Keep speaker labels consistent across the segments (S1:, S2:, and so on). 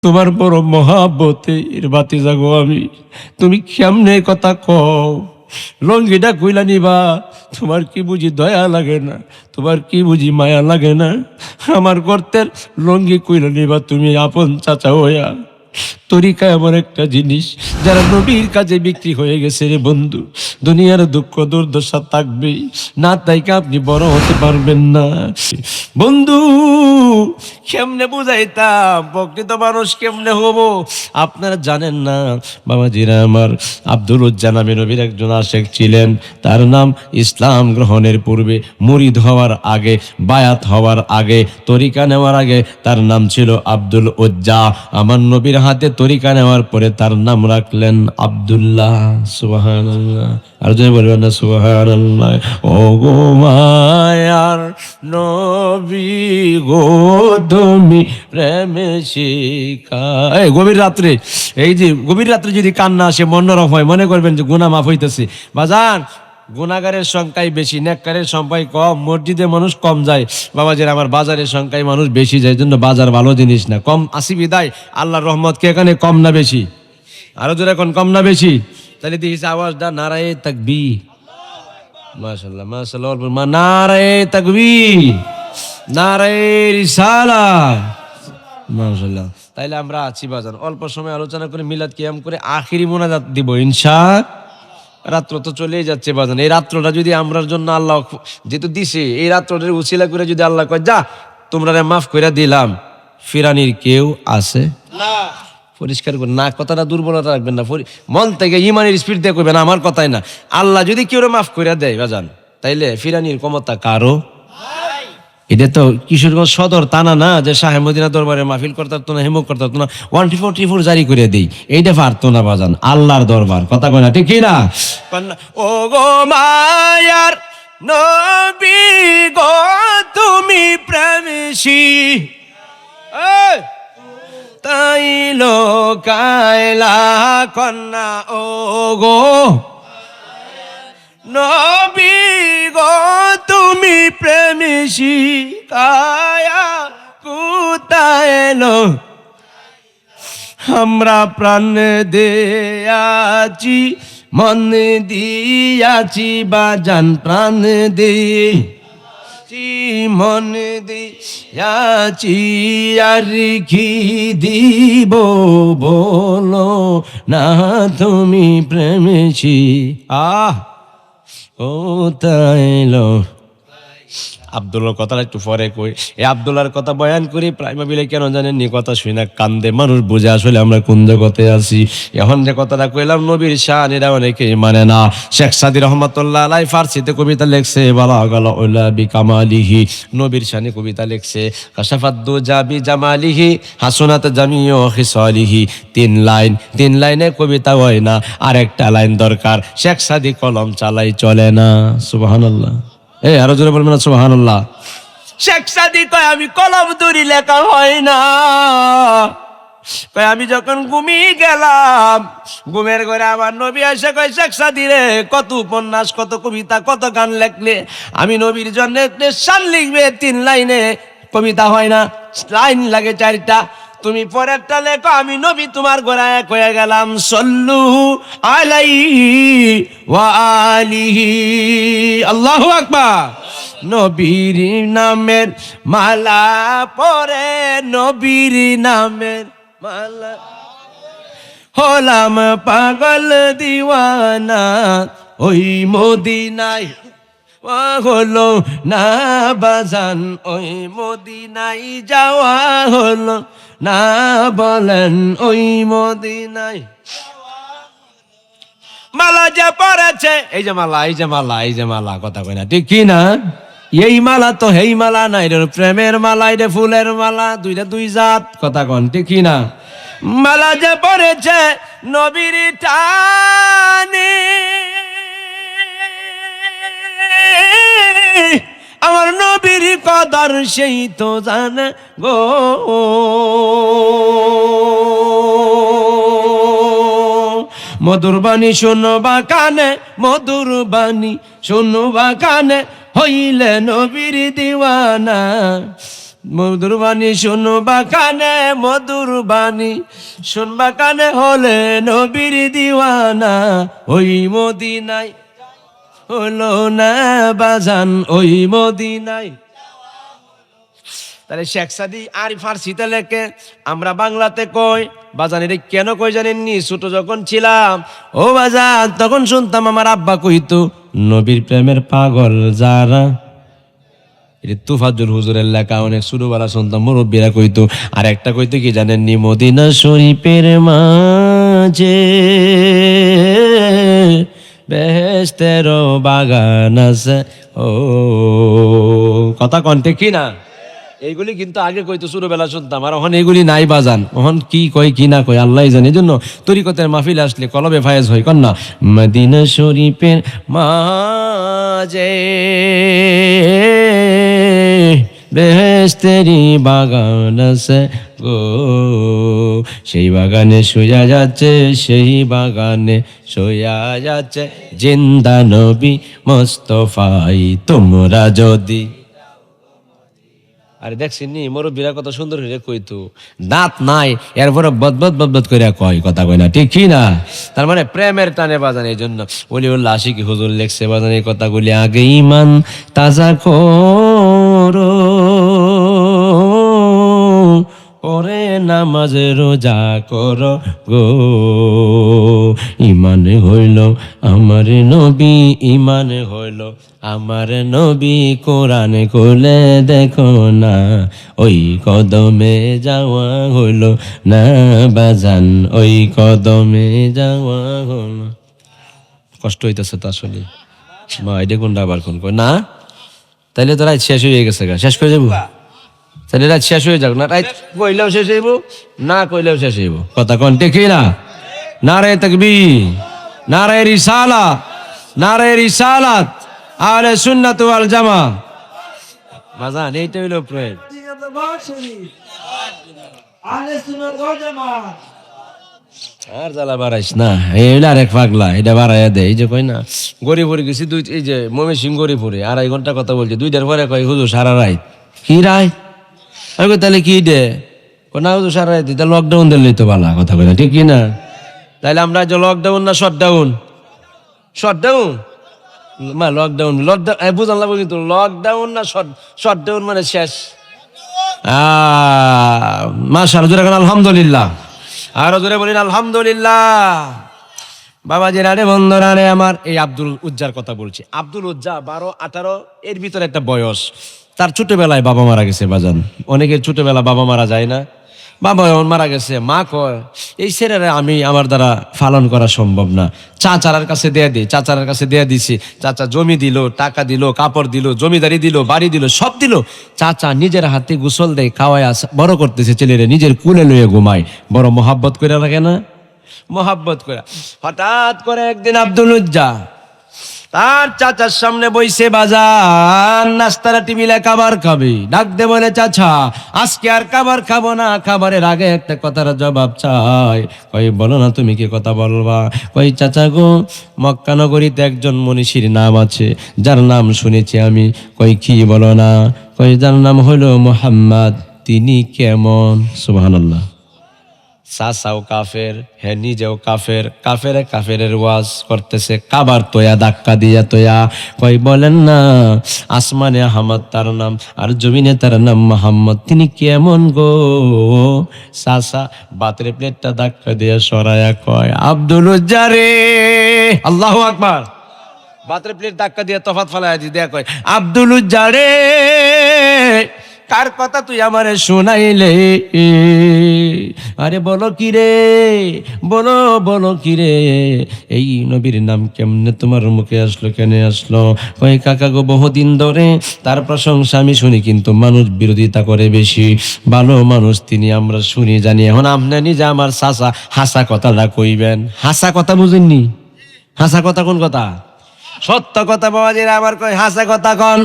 S1: তোমার বড় মহাব্বতের বাতিজা গো আমি। তুমি কেমনে কথা কও? লঙ্গিটা কইলা নিবা, তোমার কি বুঝি দয়া লাগে না? তোমার কি বুঝি মায়া লাগে না? আমার গর্তের লঙ্গি কইলা নিবা তুমি আপন চাচা হইয়া। তরিকা এমন একটা জিনিস যারা নবীর কাজে বিক্রি হয়ে গেছে রে বন্ধু, দুনিয়ার দুঃখ দুর্দশা থাকবেই, না তাইকে আপনি বড় হতে পারবেন না। বন্ধু কেমনে বুঝাইতাম প্রকৃত মানুষ কেমনে হব? আপনারা জানেন না বাবাজিরা আমার, আব্দুল উজ্জা নামে নবীর একজন আশেক ছিলেন। তার নাম ইসলাম গ্রহণের পূর্বে, মুরিদ হওয়ার আগে, বায়াত হওয়ার আগে, তরিকা নেওয়ার আগে তার নাম ছিল আব্দুল উজ্জা। আমার নবীর হাতে তরিকা নেওয়ার পরে তার নাম রাখলেন আব্দুল্লাহ। সুবহানাল্লাহ। আর যদি বলবেন না সুবহানাল্লাহ। ও গো মায়ার নবী গো তুমি প্রেমে শিখায়। গভীর রাত্রে, এই যে গভীর রাত্রে যদি কান্না আসে মন নরম হয়, মনে করবেন যে গুনাহ মাফ হইতেছে। বাজান, গুনাহগারের সংখ্যাই বেশি, নেককারের সংখ্যাই কম। মসজিদে মানুষ কম যায় বাবাজির আমার, বাজারের সংখ্যায় মানুষ বেশি যায়। জন্য বাজার ভালো জিনিস না। কম আসি বিদায় আল্লাহর রহমত কি এখানে কম না বেশি? আরো জোরে এখন কম না বেশি? তাহলে দিয়েছে আওয়াজটা নারায়ে তাকবীর। মাশাআল্লাহ মাশাআল্লাহ। নারায়ে তাকবীর, নারায়ে রিসালাত। মাশাআল্লাহ। তাইলে আমরা আছি বাজান, অল্প সময় আলোচনা করে মিলাদ কিয়াম করে আখিরি মোনাজাত দিব ইনশাআল্লাহ। রাত্র তো চলেই যাচ্ছে বাজান, এই রাত্রটা যদি আমরার জন্য আল্লাহ যেহেতু দিছে, এই রাত্রটার উছিলা করে যদি আল্লাহ কয় যা তোমরা মাফ করে দিলাম, ফিরানির কেউ আছে না। পরিষ্কার করে না, কথাটা দুর্বলতা রাখবেন না, মন থেকে ইমানের স্পিড দিয়ে করবেন, আমার কথাই না। আল্লাহ যদি কেউ মাফ করে দেয় বাজান, তাইলে ফিরানির ক্ষমতা কারো। এটা তো কিশোরগঞ্জ সদর থানা না যে শাহে মদিনা দরবারে মাহফিল করতে পারতো না, হেমক করতে পারতো না, 144 জারি করে দেই, এইটা পারতো না বাজান। আল্লাহর দরবার, কথা কয় না, ঠিক কি না? ও গো মায়ার নবী গো তুমি প্রেমসী, তাই লোকাইলা কন্যা। ও গো নবী গো তুমি প্রেমসী, কায়া কোথায় এলো? আমরা প্রাণ দিয়াছি, মন দিয়াছি বাজান, প্রাণ দিয়াছি, মন দিয়াছি, আর কি দিব বলো না তুমি প্রেমসী। ও তাইলো আব্দুল্লাহর কথাটা একটু পরে কই। এই আব্দুল্লাহর কথা বয়ান করি প্রাইমাবিলে কেন জানেন নি? কথা শুই না কান্দে মানুষ, বুঝে আসলে আমরা কোন জগতে আছি। এখন যে কথাটা কইলাম নবীর শান, এরা অনেকেই মানে না। শেখ সাদি রহমাতুল্লাহ আলাইহি ফারসিতে কবিতা লেখছে, বালাগাল উলা বিকামালিহি, নবীর শানে কবিতা লেখছে। কাশাফাদ্দু জাবি জামালিহি, হাসনাত জামিউ খিসালিহি। 3 লাইন, 3 লাইনে কবিতা হয় না, আরেকটা লাইন দরকার। শেখ সাদি কলম চালাই চলে না। সুবহানাল্লাহ। এই আরো জোরে বলবেন না সুবহানাল্লাহ। শেখ সাদি কয় আমি কলম ধরি লেখা হয় না, কয় আমি যখন ঘুমিয়ে গেলাম, ঘুমের ঘরে আমার নবী এসে কয় শেখ সাদি রে কত উপন্যাস, কত কবিতা, কত গান লেখলে, আমি নবীর জন্য শান লিখবে 3 লাইনে কবিতা হয় না, লাইন লাগে 4টা, তুমি পরেরটা লেখো, আমি নবী তোমার গোড়ায় কয়ে গেলাম সল্লু আলাইহি ওয়া আলিহি। আল্লাহু আকবার। নবীর নামের মালা পরে, নবীর নামের মালা, হলাম পাগল দিওয়ানা ওই মদিনায়, হলো না বাজান ওই মদিনায় যাওয়া হলো না, বলেন ওই মদিনায়। মালা যে পড়েছে, এই যে মালা, এই যে মালা, এই যে মালা, কথা কই না, ঠিক কি না? এই মালা তো হেই মালা না, এটা প্রেমের মালা, এটা ফুলের মালা, দুইটা দুই জাত, কথা কন, ঠিক কি না? মালা যে পড়েছে নবীর টানে, আমার নবীর কদর সেই তো জানে গো। মধুর বাণী শুনবা কানে, মধুর বাণী শুনবা কানে, হইলে নবীর দিওয়ানা, মধুর বাণী শুনবা কানে, মধুর বাণী শুনবা কানে, হলে নবীর দিওয়ানা ওই মদিনায় হলো না বাজান, ওই মদিনায়। তাহলে শেখ সাদি আর ফার্সিতে লেখে, আমরা বাংলাতে কই। বাজান এটা কেন কই জানেননি? ছোট যখন ছিলাম ও বাজান, তখন শুনতাম আমার আব্বা কইতো, নবীর প্রেমের পাগল যারা। এটা তুফাজ্জল হুজুরের লেখা, অনেক ছোটবেলা শুনতাম, মুরব্বীরা কইতো। আর একটা কইতো কি জানেননি? মদিনা শরীফের মাঝে বেহেশতেরও বাগান আছে। ও কথা কন্টে কি না? এইগুলি কিন্তু আগে কইতো, ছোটবেলা শুনতাম, আর এখন এগুলি নাই বাজান। এখন কি কয় কি না কয় আল্লাহ জানে। এই জন্য তরিকতের মাহফিল আসলে কলবে ফায়েজ হয় কন্যা। মদিনা শরীফের মাঝে বেহেশতেরি বাগান আছে গো, সেই বাগানে শুয়া যাচ্ছে, সেই বাগানে শুয়া যাচ্ছে জিন্দা নবী মোস্তফাই তোমরা যদি। আরে দেখছেন নি মুরব্বীরা কত সুন্দর হইলে কইতো, দাঁত নাই এরপরে বদবদ বদবদ করে কয়, কথা কয় না, ঠিক কি না? তার মানে প্রেমের টানে বাজান। এই জন্য ওলিউল্লাহ আশিকি হুজুর লেখছে বাজান এই কথাগুলি, আগে ইমান তাজা করো, পরে নামাজ রোজা করো গো, ইমান হইল আমার নবী, ইমান হইল আমার নবী, কোরআন খুলে দেখো না, ওই কদমে যাওয়া হইল না বাজান, ওই কদমে যাওয়া হইল। কষ্ট হইতেছে তো আসলে, মা এটা কোনটা আবার কোন কয় না? তাইলে তো রাত শেষ হয়ে গেছে, শেষ করে যাবো। তাহলে রাত শেষ হয়ে যাক না, রাত কইলেও শেষ হইব, না কইলেও শেষ হইব, কথা কোন ঠিক না? নারে তাকবীর, নারে রিসালাত, নারে রিসালাত, আহলে সুন্নাত ওয়াল জামাত। বাজান এইটা হইলো প্রেম। আর জ্বালা বাড়াইস না, এইটা আরেক পাগলা, এটা বাড়াইয়া দেয়। এই যে কই না গরিপুরে গেছি, দুই এই যে ময়মনসিংহ গরিপুরে 2.5 ঘন্টা কথা বলছে, 2টার পরে কয় হুজুর সারা রাত। কি রায়? আমি কই তাহলে কি দে? না হুজুর সারা রাত, তা লকডাউন দিলেই তো ভালো, কথা কই না, ঠিক কি না? তাইলে আমরা যে লকডাউন না শটডাউন? শটডাউন মা লকডাউন, লকডাউন বুঝান লাগবে কিন্তু, লকডাউন না শটডাউন মানে শেষ। মাশাআল্লাহ, জোরে বলেন আলহামদুলিল্লাহ, আরো জোরে বলেন আলহামদুলিল্লাহ। বাবাজি রানে বন্ধুরা রে আমার, এই আব্দুল উজ্জার কথা বলছি। আব্দুল উজ্জা 12-18 এর ভিতরে একটা বয়স। তার ছোটবেলায় বাবা মারা গেছে বাজান। অনেকের ছোটবেলা বাবা মারা যায় না, বাবা যখন মারা গেছে মা কয় এই ছেলেরা আমি আমার দ্বারা পালন করা সম্ভব না, চাচার কাছে দেয়া দিই। চাচার কাছে দেয়া দিছি, চাচা জমি দিল, টাকা দিল, কাপড় দিল, জমিদারি দিল, বাড়ি দিল, সব দিল। চাচা নিজের হাতে গোসল দেয়, খাওয়ায় বড় করতেছে ছেলেরে, নিজের কুলে লইয়ে ঘুমায়। বড় মহাব্বত করে লাগে না? মহাব্বত করে। হঠাৎ করে একদিন আব্দুল উজ্জা তার চাচার সামনে বইছে বাজার, নাস্তারা টিবিলে খাবার খাবি, ডাক দে বলে চাচা আজকে আর খাবার খাবো না, খাবারের আগে একটা কথার জবাব চাই। কই বলো না তুমি কি কথা বলবা? কই চাচা গো, মক্কা নগরীতে একজন মনীষীর নাম আছে, যার নাম শুনেছি আমি। কই কি বলো না? কই যার নাম হলো মুহাম্মদ। তিনি কেমন? সুবহানাল্লাহ। চাচাও কাফের, হ্যাঁ নিজেও কাফের, কাফেরে কাফেরের ওয়াজ করতেছে, কাবার তোয়া ধাক্কা দিয়া তোয়া। কই বলেন না, আসমানে আহমদ তার নাম, আর জমিনে তার নাম মোহাম্মদ, তিনি কেমন গো? চাচা বাতের প্লেটটা ধাক্কা দিয়া সরায়া কয় আব্দুল উজ্জা রে, আল্লাহু আকবার। বাতের প্লেট ধাক্কা দিয়া তফাত ফালাইয়া দি দেয়া কয় আব্দুল উজ্জা রে, কার কথা তুই আমারে শোনাইলে? আরে বলো কি রে, বলো বলো কি রে, এই নবীর নাম কেমনে তোমার মুখে আসলো, কেন আসলো? কই কাকা গো, বহুদিন ধরে তার প্রশংসা আমি শুনি, কিন্তু মানুষ বিরোধিতা করে বেশি। ভালো মানুষ তিনি, আমরা শুনি জানি। এখন আপনি নিজে আমার চাচা হাসা কথাটা কইবেন। হাসা কথা বুঝেননি? হাসা কথা কোন কথা? সত্য কথা বাবাজিরা আমার কয় হাসা কথা কন,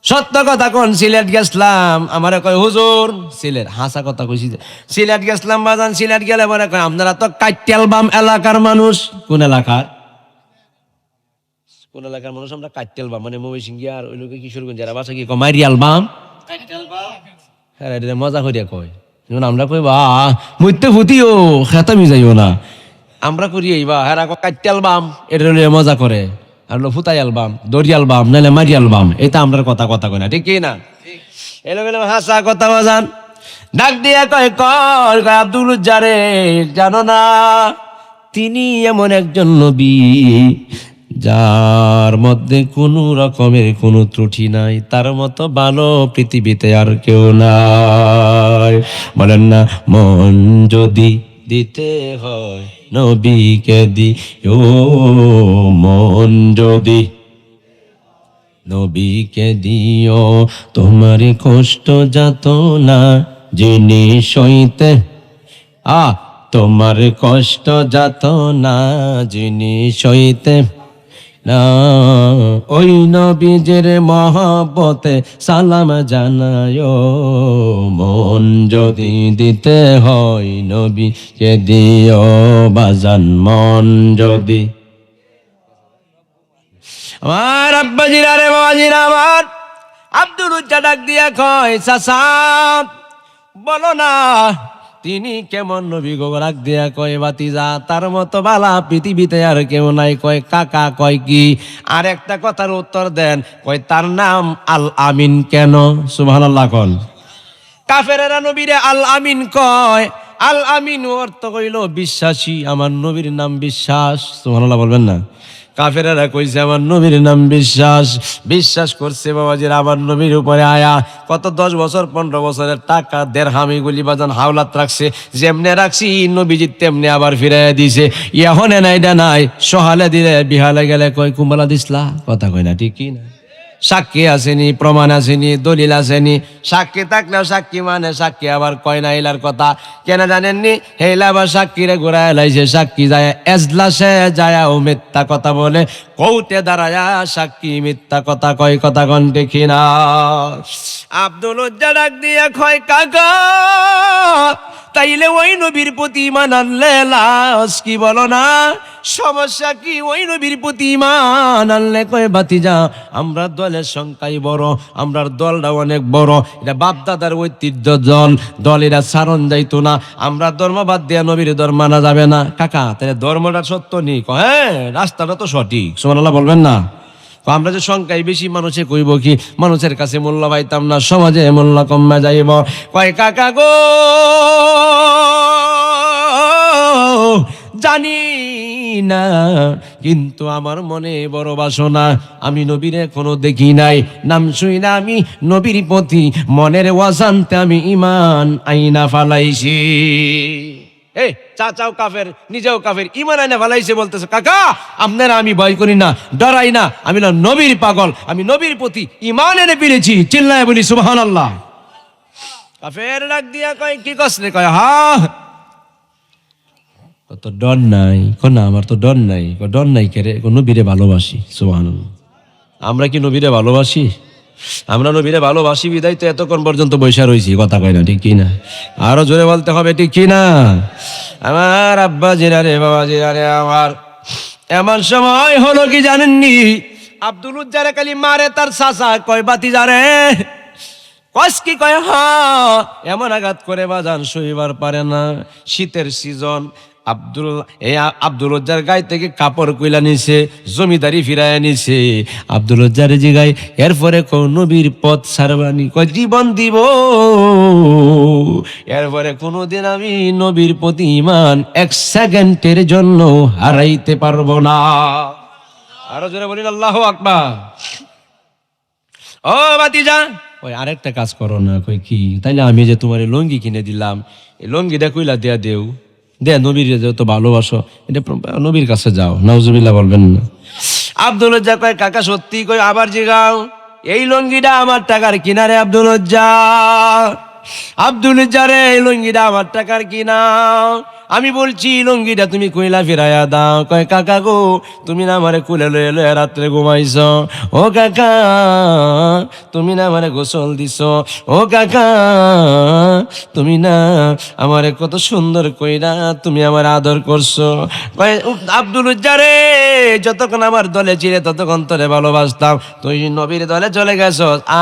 S1: সত্য কথা কোন? সিলেট গেছিলাম, আমার কয় হুজুর সিলেট, হাসা কথা কইছি। সিলেট গেছিলাম বাজান, সিলেট গেলে পরে কয় আপনারা তো কাইটেলবাম এলাকার মানুষ। কোন এলাকার? কোন এলাকার মানুষ আমরা? কাইটেলবাম মানে ময়মনসিংহ আর ওই লোকে কিশোরগঞ্জ যারা বাসা কি কয় মাইরিয়ালবাম। হ্যাঁ এটা মজা করিয়া কয় যেমন আমরা কই বা মইতে ফুটিও খেতামি যাইও না আমরা করি এইবা হ্যাঁ কাটতে আলবাম এটা মজা করে আর ফুতাই আলবাম দড়ি আলবাম নাহলে মারি আলবাম এটা আমরা কথা কথা কই না ঠিক কি না এলো গেলে হাসা কথা বাজান ডাক দিয়া কয় কর আব্দুল জারে জানো না তিনি এমন একজন নবী যার মধ্যে কোনো রকমের কোনো ত্রুটি নাই তার মতো ভালো পৃথিবীতে আর কেউ নাই বলেন না মন যদি দিতে হয় নবীকে দিও মন যদি নবীকে দিও তোমার কষ্ট যাতনা জিনিস হইতে তোমার কষ্ট যাতনা জিনিস হইতে না ওই নবীজের মহব্বতে সালাম জানায় মন যদি দিতে হয় নবীকে দিও বাজান মন যদি আমার আব্বাজিরা রে বাবাজিরা আমার আব্দুল উজ্জা ডাক দিয়া কয় চাচা বলো না তিনি কেমন নবী গো রাখ দিয়া কয় বাতিজা তার মতো বালা পৃথিবীতে আর কেউ নাই কয় কাকা কয় কি আর একটা কথার উত্তর দেন কয় তার নাম আল আমিন কেন সুবহানাল্লাহ কোন কাফেরেরা নবীরে আল আমিন কয় আল আমিন অর্থ কইল বিশ্বাসী আমার নবীর নাম বিশ্বাস সুবহানাল্লাহ বলবেন না কাফেরেরা কইছে আমার নবীর নাম বিশ্বাস বিশ্বাস করছে বাবাজির আমার নবীর উপরে আয়া কত 10 বছর 15 বছরের টাকা দেড়হাম এগুলি বাজান হাওলাত রাখছে যেমনে রাখছি নবীজি তেমনি আবার ফিরাইয়া দিছে ইহনে নাইডা নাই সহালে দিলে বিহালে গেলে কই কুম্বালা দিসলা কথা কই না ঠিক কি না সাক্ষী আসেনি প্রমাণ আসেনি দলিল আসেনি সাক্ষী থাকলেও সাক্ষী মানে সাক্ষী আবার কয় না এলার কথা কেন জানেননি হেলা আবার সাক্ষীরে ঘুরায় লাইছে সাক্ষী যায় এজলাসে যায় ও মিথ্যা কথা বলে কৌতে দাঁড়ায়া সাক্ষী মিথ্যা কথা কয় কথা কন দেখি না আব্দুল উজ্জা ডাক দিয়ে কয় কাকা তাইলে ওই নবীর প্রতি ঈমান আনলে লাশ কি বলো না সমস্যা কি ওই নবীর প্রতি ঈমান আনলে কয় বাতিজা আমরা দলের সংখ্যাই বড় আমরার দলটা অনেক বড় এটা বাপ দাদার ঐতিহ্য দল এটা সারণ যাইতো না আমরা ধর্ম বাদ দিয়া নবীর ধর্ম মানা যাবে না কাকা তাহলে ধর্মটা সত্য নেই হ্যাঁ রাস্তাটা তো সঠিক সুবহানাল্লাহ বলবেন না আমরা যে সংখ্যায় বেশি মানুষে কইব কি মানুষের কাছে মূল্য পাইতাম না সমাজে মূল্য কমে যাইব কয় কাকা গো জানি না কিন্তু আমার মনে বড় বাসনা আমি নবীরে কোনো দেখি নাই নাম শুই না আমি নবীর প্রতি মনের ওয়াজানতে আমি ঈমান আইনা ফালাইছি এই চাচাও কাফের নিজেও কাফের ঈমান আইনা ফালাইছে বলতেছে কাকা আপনারা আমি ভয় করি না ডরাই না আমি নবীর পাগল আমি নবীর প্রতি ঈমান এনে ফিরেছি চিল্লায় বলি সুবহানাল্লাহ কাফের ডাক দিয়া কয় কি কসলে কয় হ্যাঁ কত ডর নাই না আমার তো ডর নাই ডর নাই কে রে নবীরে ভালোবাসি সুবহানাল্লাহ আমরা কি নবীরে ভালোবাসি আমরা নবীরে ভালোবাসি বিদায় তো এতক্ষণ পর্যন্ত বৈশা রয়েছি কথা কয় না ঠিক কি না আরো জোরে বলতে হবে ঠিক কি না আমার আব্বা জিরা রে বাবা জিরা রে আমার এমন সময় হলো কি জানেননি আব্দুল উজ্জারে খালি মারে তার চাচা কয় বাতিজা রে কস কি কয় হ্যাঁ এমন আঘাত করে বাজান সইবার পারে না শীতের সিজন আব্দুল উজ্জার গায়ে থেকে কাপড় কইলা নিছে জমিদারি ফিরায় নিছে আব্দুল উজ্জার জিগায় এরপরে নবীর পথ সারবানি কয় জীবন দিব এরপরে কোনোদিন আমি নবীর প্রতি ঈমান 1 সেকেন্ডের জন্য হারাইতে পারবো না আরো জোরে বলিন আল্লাহু আকবার ও বাতিজা ওই আরেকটা কাজ করো না কই কি তাইলে আমি যে তোমার লুঙ্গি কিনে দিলাম এই লুঙ্গিটা কইলা দেয়া দেও দে নবীর যত ভালোবাসো এটা নবীর কাছে যাও নাউজুবিল্লাহ বলবেন না আব্দুল উজ্জা কয় কাকা সত্যি কই আবার জিগাও এই লুঙ্গিটা আমার টাকার কিনারে আব্দুল উজ্জা আব্দুল জারে লুঙ্গিটা আমার টাকার কিনা, আমি বলছি লুঙ্গিটা তুমি কইলা ফিরাইয়া দাও। কয় কাকা গো তুমি না আমারে কুলে লয়ে লয়ে রাত্রে ঘুমাইছ, ও কাকা তুমি না আমারে গোসল দিছ, ও কাকা তুমি না আমারে কত সুন্দর কইরা তুমি আমার আদর করছো। কয় আব্দুল জারে যতক্ষণ আমার দলে ছিলে ততক্ষণ তোরে ভালোবাসতাম, তুই নবীর দলে চলে গেছ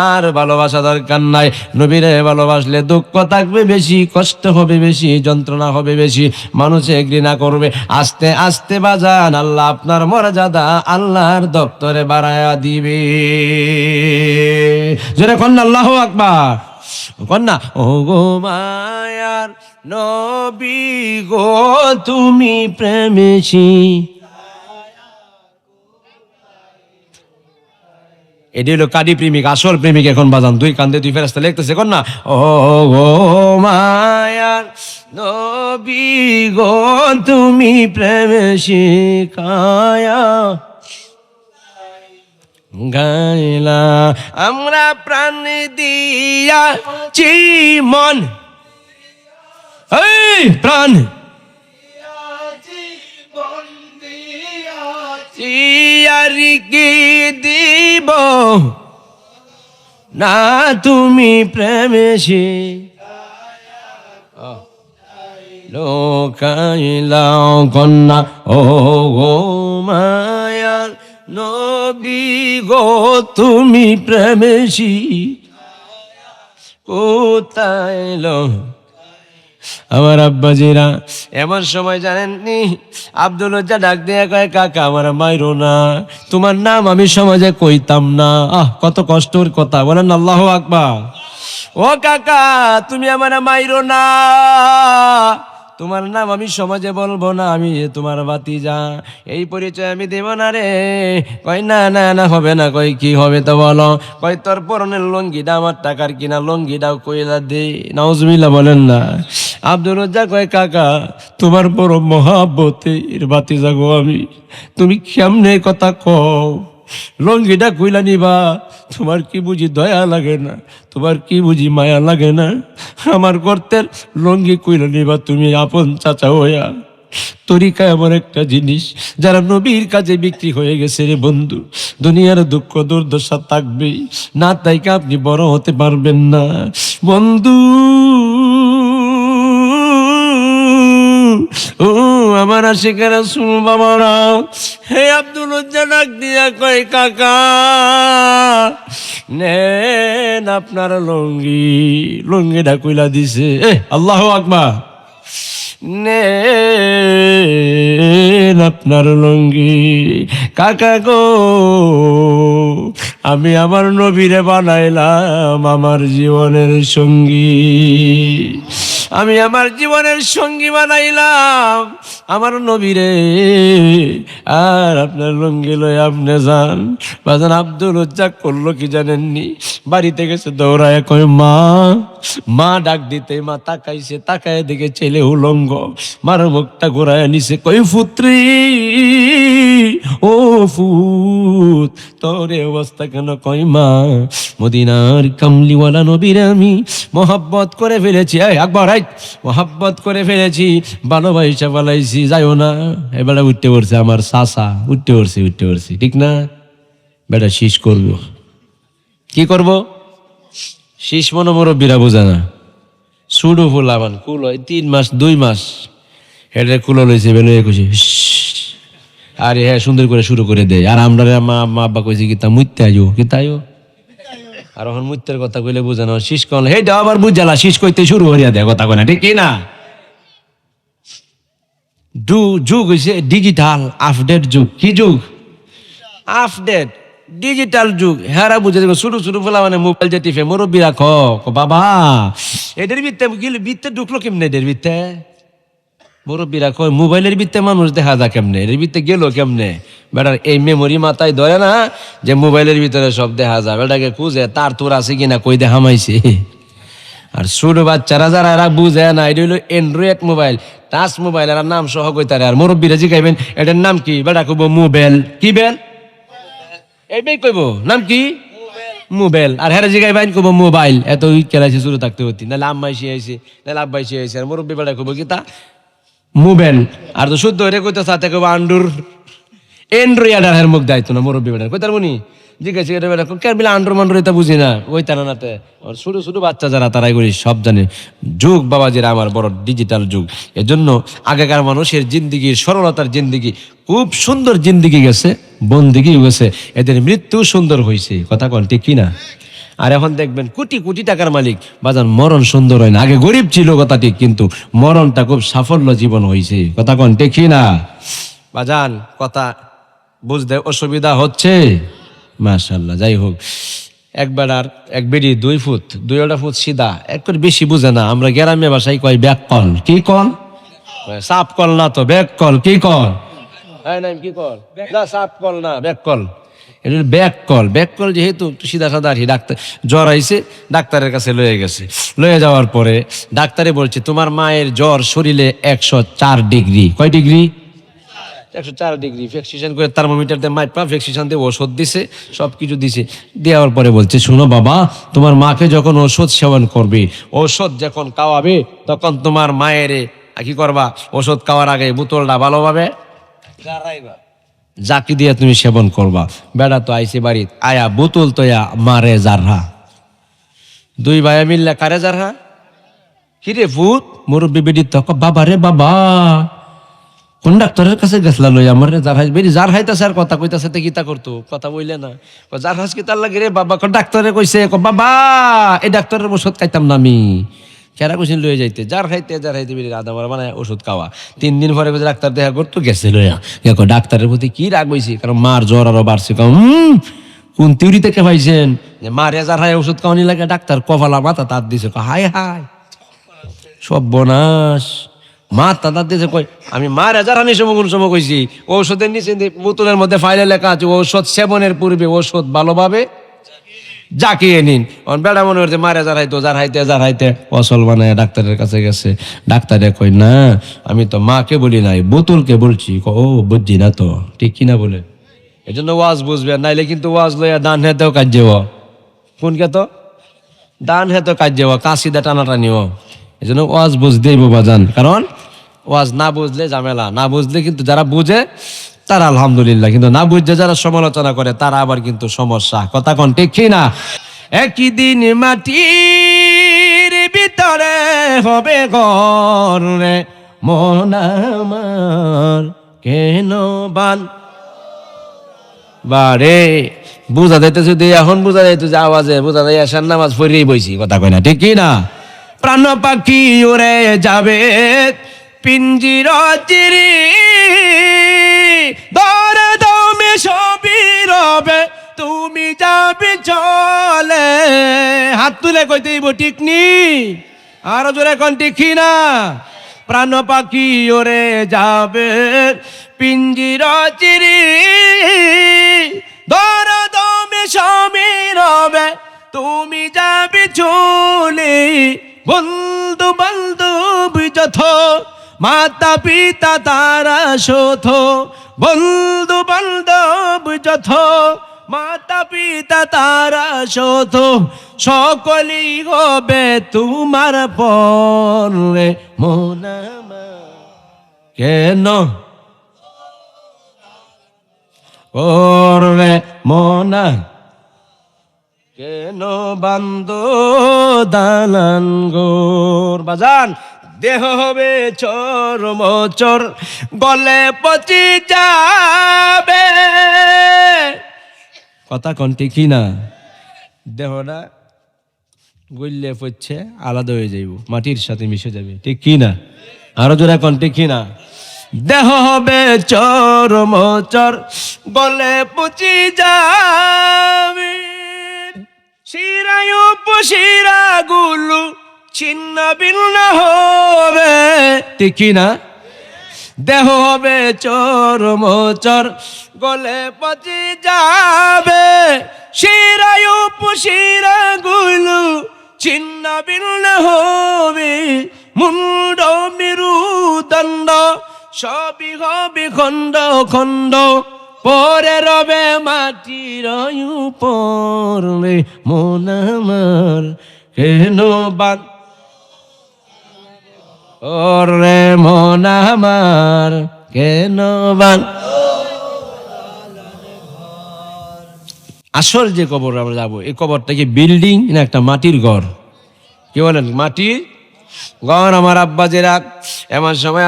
S1: আর ভালোবাসা দরকার নাই। নবীরে ভালোবাসলে দুঃখ থাকবে বেশি, কষ্ট হবে বেশি, যন্ত্রণা হবে বেশি, মানুষে ঘৃণা করবে। আস্তে আস্তে বাজান আল্লাহ আপনার মর্যাদা আল্লাহর দপ্তরে বাড়ায়া দিবে। যেটা কন্যা আল্লাহু আকবার, কন্যা ও গো মায়ার নবী গো তুমি প্রেমেছি। এটি হলো কাদি প্রেমিক, আসল প্রেমিক এখন বাজান দুই কান্দে দুই ফেরেশতা লিখতেছে কন্যা ও গো মায়ার নবী গো তুমি প্রেমে শিখায়া গাইলা আমরা প্রাণ দিয়াছি মন, এই প্রাণ ইয়ারি কি দিব না তুমি প্রেমেশি লোকাইলাও কন্যা ও গো মায়ার নবী গো তুমি প্রেমেশি কোথায় লো। আমার আব্বাজিরা এমন সময় জানেননি আব্দুল লজ্জা ডাক দিয়ে কয় কাকা আমার মাইরো না, তোমার নাম আমি সমাজে কইতাম না। কত কষ্টের কথা, বলেন আল্লাহু আকবার। ও কাকা তুমি আমার মাইরো না, তোমার নাম আমি সমাজে বলবো না, আমি তোমার ভাতিজা, এই পরিচয় আমি দেব না রে। কয় না না না হবে না। কয় কি হবে তো বলো। কয় তোর পরনের লঙ্গিটা আমার টাকার কিনা, লঙ্গিটাও কইলা দে। নাউজুবিল্লাহ বলেন না। আব্দুল রাজ্জাক কয় কাকা তোমার বড় মহাব্বতের ভাতিজা গো আমি, তুমি কেমনে কথা কও, লঙ্গিটা কইলা নিবা, তোমার কি বুঝি দয়া লাগে না, তোমার কি বুঝি মায়া লাগে না, আমার গর্তের লঙ্গি কইলা নিবা তুমি আপন চাচা হইয়া। তরিকা এমন একটা জিনিস যারা নবীর কাজে বিক্রি হয়ে গেছে রে বন্ধু, দুনিয়ার দুঃখ দুর্দশা থাকবেই, না তাইকে আপনি বড় হতে পারবেন না বন্ধু। ও আমার আশিকেরা শুন বাবারা, হে আব্দুল লজ্জা ডাক দিয়া কয় কাকা নেন আপনার লঙ্গি, লঙ্গিটা কইলা দিছে। আল্লাহু আকবার। নেন আপনার লঙ্গি কাকা গো, আমি আমার নবীরে বানাইলাম আমার জীবনের সঙ্গী, আমি আমার জীবনের সঙ্গী বানাইলাম আমার নবীরে, আর আপনার লঙ্গি লয়ে আপনি যান। বাজান আব্দুল রাজ্জাক করলো কি জানেননি, বাড়িতে গেছে দৌড়ায় কয় মা, মা ডাক দিতে মা তাকাইছে, তাকায় দেখে ছেলে উলঙ্গ, মার মুখটা ঘোরায় নিছে, কই পুত্রী ও ফুত তোর অবস্থা কেন? কই মা মদিনার কামলিওয়ালা নবীর আমি মোহাব্বত করে ফেলেছি, একবার মোহাব্বত করে ফেলেছি, ভালোবাসা বলাইছি, যাইও না। এবার উঠতে পড়ছে আমার চাচা, উঠতে পড়ছি ঠিক না বেটা, শীষ করব, কি করব? শীষ মনে মুরব্বীরা বোঝে না, সুডু ফুলাবান কুল হয় 3 মাস 2 মাস, হেডের কুলো লইছে বেলো একুশে, আরে হ্যাঁ সুন্দর করে শুরু করে দেয়। আর আমরা মা আব্বা কইছে কি তা মুইতে আইও, কি তাইও, আর এখন মুইতের কথা কইলে বুঝে না, শীষ কল হে দাও আবার বুঝালা, শীষ কইতে শুরু করিয়া দেয় কথা কয় না, ঠিক না? যুগ হইছে ডিজিটাল আপডেট যুগ। কি যুগ? আপডেট ডিজিটাল যুগ। হেরা বুঝে দেবে শুরু ফেলা মানে মোবাইল যে টিপে, মুরব্বীরা খ বাবা এদের ভিত্তে ঢুকলো কেমনে, এদের ভিত্তে মুরব্বীরা কয় মোবাইলের ভিত্তে মানুষ দেখা যায় কেমনে, এর ভিত্তে গেল কেমনে? বেটার এই মেমোরি মাথায় ধরে না যে মোবাইলের ভিতরে সব দেখা যায়, বেটাকে খুঁজে তার তোর আছে কিনা কই দেখা মাইছে। আর ছোট বাচ্চারা যারা এরা বুঝে না, এটা হলো অ্যান্ড্রয়েড মোবাইল, টাচ মোবাইল, এরা নাম সহ কইতারে। আর মুরব্বীরা জিগাইবেন এটার নাম কি, বেটা কইব মোবাইল। কি বেল? এই বেল কইব নাম কি? মোবাইল আর হ্যাঁ জায়গায় বাইন করবো মোবাইল এত খেলাইছে শুরু থাকতে হতি নাহলে আম্মাইসি আইসে নাহলে আব্বাইসি আইসে আর মুরব্বী বেড়া করবো কি তা মোবাইল আর তো শুদ্ধ হয়ে কইতো সাথে করবো আন্ডুর এন্ড্রয়েড আর মুখ দায়িত্ব না মুরব্বী বেড়া কই তার মনি জিজ্ঞাসা করে বেড়া কেন বিলা আন্ডুর মান্ডুর এটা বুঝি না ওই তারা নাতে ছোট ছোট বাচ্চা যারা তারাই করি সব জানে যুগ বাবাজিরা আমার বড় ডিজিটাল যুগ এজন্য আগেকার মানুষের জিন্দিগির সরলতার জিন্দিগি খুব সুন্দর জিন্দিগি গেছে বন্দিগি গেছে এদের মৃত্যু সুন্দর হয়েছে কথা কন ঠিক কিনা আর এখন দেখবেন কোটি কোটি টাকার মালিক বাজান মরণ সুন্দর হয় না আগে গরিব ছিল কথা ঠিক কিন্তু মরণটা খুব সাফল্য জীবন হয়েছে কথা কন ঠিক কিনা বাজান কথা বুঝতে অসুবিধা হচ্ছে মাশাআল্লাহ যাই হোক একবার আর এক বেড়ি 2 ফুট 2 ফুট সিধা একবার বেশি বুঝে না আমরা গ্রামে ভাষায় কয় ব্যাক কল কি কল সাপ কল না তো ব্যাক কল কি কল কি কল না সাপ কল না ব্যাক কল এটা ব্যাক কল যেহেতু সিধা সাদা আর ডাক্তার জ্বর আইছে ডাক্তারের কাছে লয়ে গেছে লয়ে যাওয়ার পরে ডাক্তারে বলছে তোমার মায়ের জ্বর শরীরে 104 ডিগ্রি কয় ডিগ্রি 104 ডিগ্রি ভ্যাকসিনেশন করে থার্মোমিটার দিয়ে মাইপা ভ্যাকসিনেশন দিয়ে ওষুধ দিছে সব কিছু দিছে দেওয়ার পরে বলছে শুনো বাবা তোমার মাকে যখন ওষুধ সেবন করবে ওষুধ যখন খাওয়াবে তখন তোমার মায়ের কি করবা ওষুধ খাওয়ার আগে বোতলটা ভালোভাবে জাকি দিয়ে তুমি সেবন করবা বেড়া তো আইসে বাড়ি আয়া বোতল তো মারে জারহা 2 ভাইয়া মিললে কারে জারহা কিরে ভূত মুরব্বী বেডি তক বাবা রে বাবা কোন ডাক্তারের কাছে গেছলা লই আমার যার হাইতাছে আর কথা কইতাছে তে কিতা করতো কথা বইলে না যার হাস কি তার লাগে রে বাবা ডাক্তারে কইছে বাবা এই ডাক্তারের ওষুধ খাইতাম না আমি কেরা কইছেন লয়ে যাইতে যার খাইতে বেরি আদা মারা মানে ওষুধ খাওয়া 3 দিন পরে ডাক্তার দেখা করতো গেছে লইয়া ডাক্তারের প্রতি কি রাগ হইছে কারণ মার জ্বর আরো বাড়ছে কোন তিউরি থেকে পাইছেন যে মারে যার হাই ওষুধ খাওয়ানি লাগে ডাক্তার কপালা মাথা তার দিছে হায় হায় সর্বনাশ মা তাতা দিয়েছে কই আমি মা রেজার হানি সময় কইছি ঔষধের নিচে বোতলের মধ্যে ফাইলে লেখা আছে ঔষধ সেবনের পূর্বে ঔষধ ভালোভাবে জাকিয়ে নিন বেড়া মনে করছে মা রেজার যার হাইতে অসল বানায় ডাক্তারের কাছে গেছে ডাক্তারে কই না আমি তো মাকে বলি নাই বোতলকে বলছি ও বুঝছি না তো ঠিক কিনা বলে এই জন্য ওয়াজ বুঝবে নাইলে কিন্তু ওয়াজ লইয়া ডান হাতেও কাজ কোন কে তো ডান হাতেও কাজ কাশিদা টানাটানিও এই জন্য ওয়াজ বুঝতেই বাজান কারণ ওয়াজ না বুঝলে ঝামেলা না বুঝলে কিন্তু যারা বুঝে তারা আলহামদুলিল্লাহ কিন্তু না বুঝে যারা সমালোচনা করে তারা আবার কিন্তু সমস্যা কথা কোন ঠিক না একই দিন মাটির ভিতরে হবে ঘর রে মন আমার কেন বান বারে বুঝা যাইতে যদি এখন বুঝা যাইতো যে আওয়াজে বুঝা যায় আসার নামাজ পড়েই বইছি কথা কয় না ঠিক না প্রাণ পাখি উড়ে যাবে পিঞ্জির চিরি দরে দমে সবই রবে তুমি যাবে চলে হাত তুলে কইতে ঠিক নি আরো জোরে কোন ঠিক না প্রাণ পাখি উড়ে যাবে পিঞ্জির চিরি দরে দমে সবই রবে তুমি যাবে চলে বন্ধু বান্ধব যথ মাতা পিতা তারা শোথ বন্ধু বান্ধব যথ মাতা পিতা তারা শোথ সকলেই হবে তোমার পরে মন কেন ওরে মনা কেন বান্দ দালান গোর বাজান দেহ হবে চোর মোচর গলে পচি যাবে কথা কোন ঠিক না দেহটা গইলে পচছে আলাদা হয়ে যাইব মাটির সাথে মিশে যাবে ঠিক কি না আরো জোরে কোন ঠিক না দেহ হবে চোর মোচর গলে পচি যাবে শিরায় উপশিরা গুলো ছিন্ন ভিন্ন হবে ঠিক না দেহ হবে চোর মোচর গলে পচে যাবে শিরায় উপশিরা গুলো ছিন্ন ভিন্ন হবে মুন্ড মেরুদণ্ড সবই হবে খণ্ড খণ্ড পরে রবে মাটির উপর রে মন আমার কেন বান ওরে মন আমার কেন বান। আসল যে কবর আমরা যাবো, এই কবরটা কি বিল্ডিং না একটা মাটির ঘর? কি বলেন? মাটির ঘর। আমার আব্বা যে রাখ এমন সময়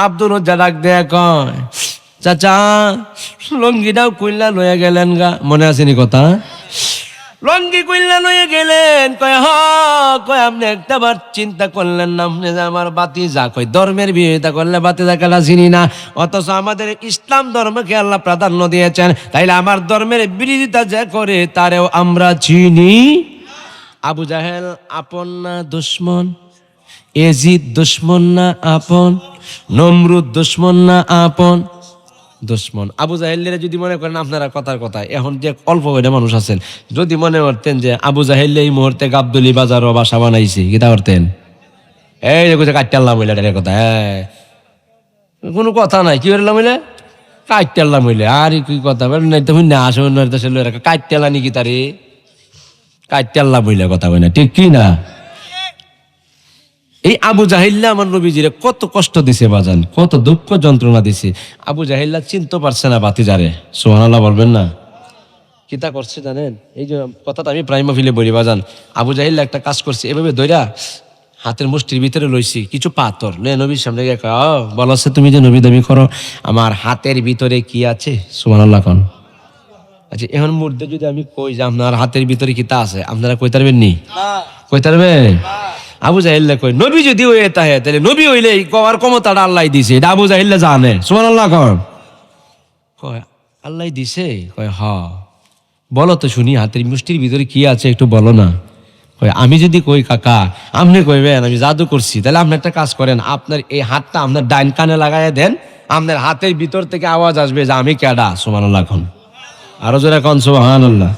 S1: আব্দুল ডাক দেয়া কয়, চাচা লঙ্গিটাও কইলা লইয়া গেলেন গা, মনে আসেনি কথা? লঙ্গি কইলা লইয়া গেলেন। কয় হ, কয় আপনি একটা বার চিন্তা করলেন না আপনি যে আমার বাতি যা, কয় ধর্মের বিরোধিতা করলে বাতি যা খেলা চিনি না, অথচ আমাদের ইসলাম ধর্মকে আল্লাহ প্রাধান্য দিয়েছেন, তাইলে আমার ধর্মের বিরোধিতা যে করে তারেও আমরা চিনি। আবু জাহেল আপন না দুশ্মন? এজিদ দুশ্মন না আপন? নমরুদ দুশ্মন না আপন? দুশ্মন। আবু জাহেলের যদি মনে করেন আপনারা কথার কথা, এখন যে অল্প কয়টা মানুষ আছেন, যদি মনে করতেন যে আবু জাহেল এই মুহূর্তে গাবদুলি বাজারও বাসা বানাইছে, কিতা করতেন? এই যে কইছে কাটতে আল্লাহ মহিলা কথা, হ্যাঁ কোনো কথা নাই। কি করলাম মহিলা? কাটতে আল্লাহ মহিলা। আর কি কথা নাই তুমি না আসো কাটতে আল্লাহ নাকি তারে কাটতে আল্লাহ মহিলা কথা কই না, ঠিক কি না? এই আবু জাহিল্লা আমার নবীজিরে কত কষ্ট দিছে বাজান, কত দুঃখ যন্ত্রণা দিছে। আবু জাহিল্লা চিনতে পারছে না বাতিজারে, সুবহানাল্লাহ বলবেন না? কিতা করছে জানেন? এই যে কথাটা আমি প্রাইম ফিলে বলি বাজান, আবু জাহিল্লা একটা কাজ করছে, এভাবে দইরা হাতের মুষ্টির ভিতরে লইছি কিছু পাথর, নবীর সামনে গিয়ে বলছে, তুমি যে নবী দাবি করো, আমার হাতের ভিতরে কি আছে? সুবহানাল্লাহ কোন। আচ্ছা এখন মুহূর্তে যদি আমি কই যে আপনার হাতের ভিতরে কিতা আছে, আপনারা কই তারবেন নি? কই তারবেন? আবু জাহিল্লা কই নবী যদি হয়ে তাহে তাহলে নবী হইলে কওয়ার ক্ষমতাটা আল্লাহ দিছে, এটা আবু জাহিল্লা জানে। সুবহানাল্লাহ কর। কয় আল্লাহ দিছে? কয় হ। বলো তো শুনি হাতের মুষ্টির ভিতরে কি আছে একটু বলো না। কয় আমি যদি কই কাকা আপনি কইবেন আমি জাদু করছি, তাহলে আপনি একটা কাজ করেন, আপনার এই হাতটা আপনার ডাইন কানে লাগাইয়া দেন, আপনার হাতের ভিতর থেকে আওয়াজ আসবে যে আমি কেডা। সুবহানাল্লাহ কোন। আরো জোরে কোন সুবহানাল্লাহ।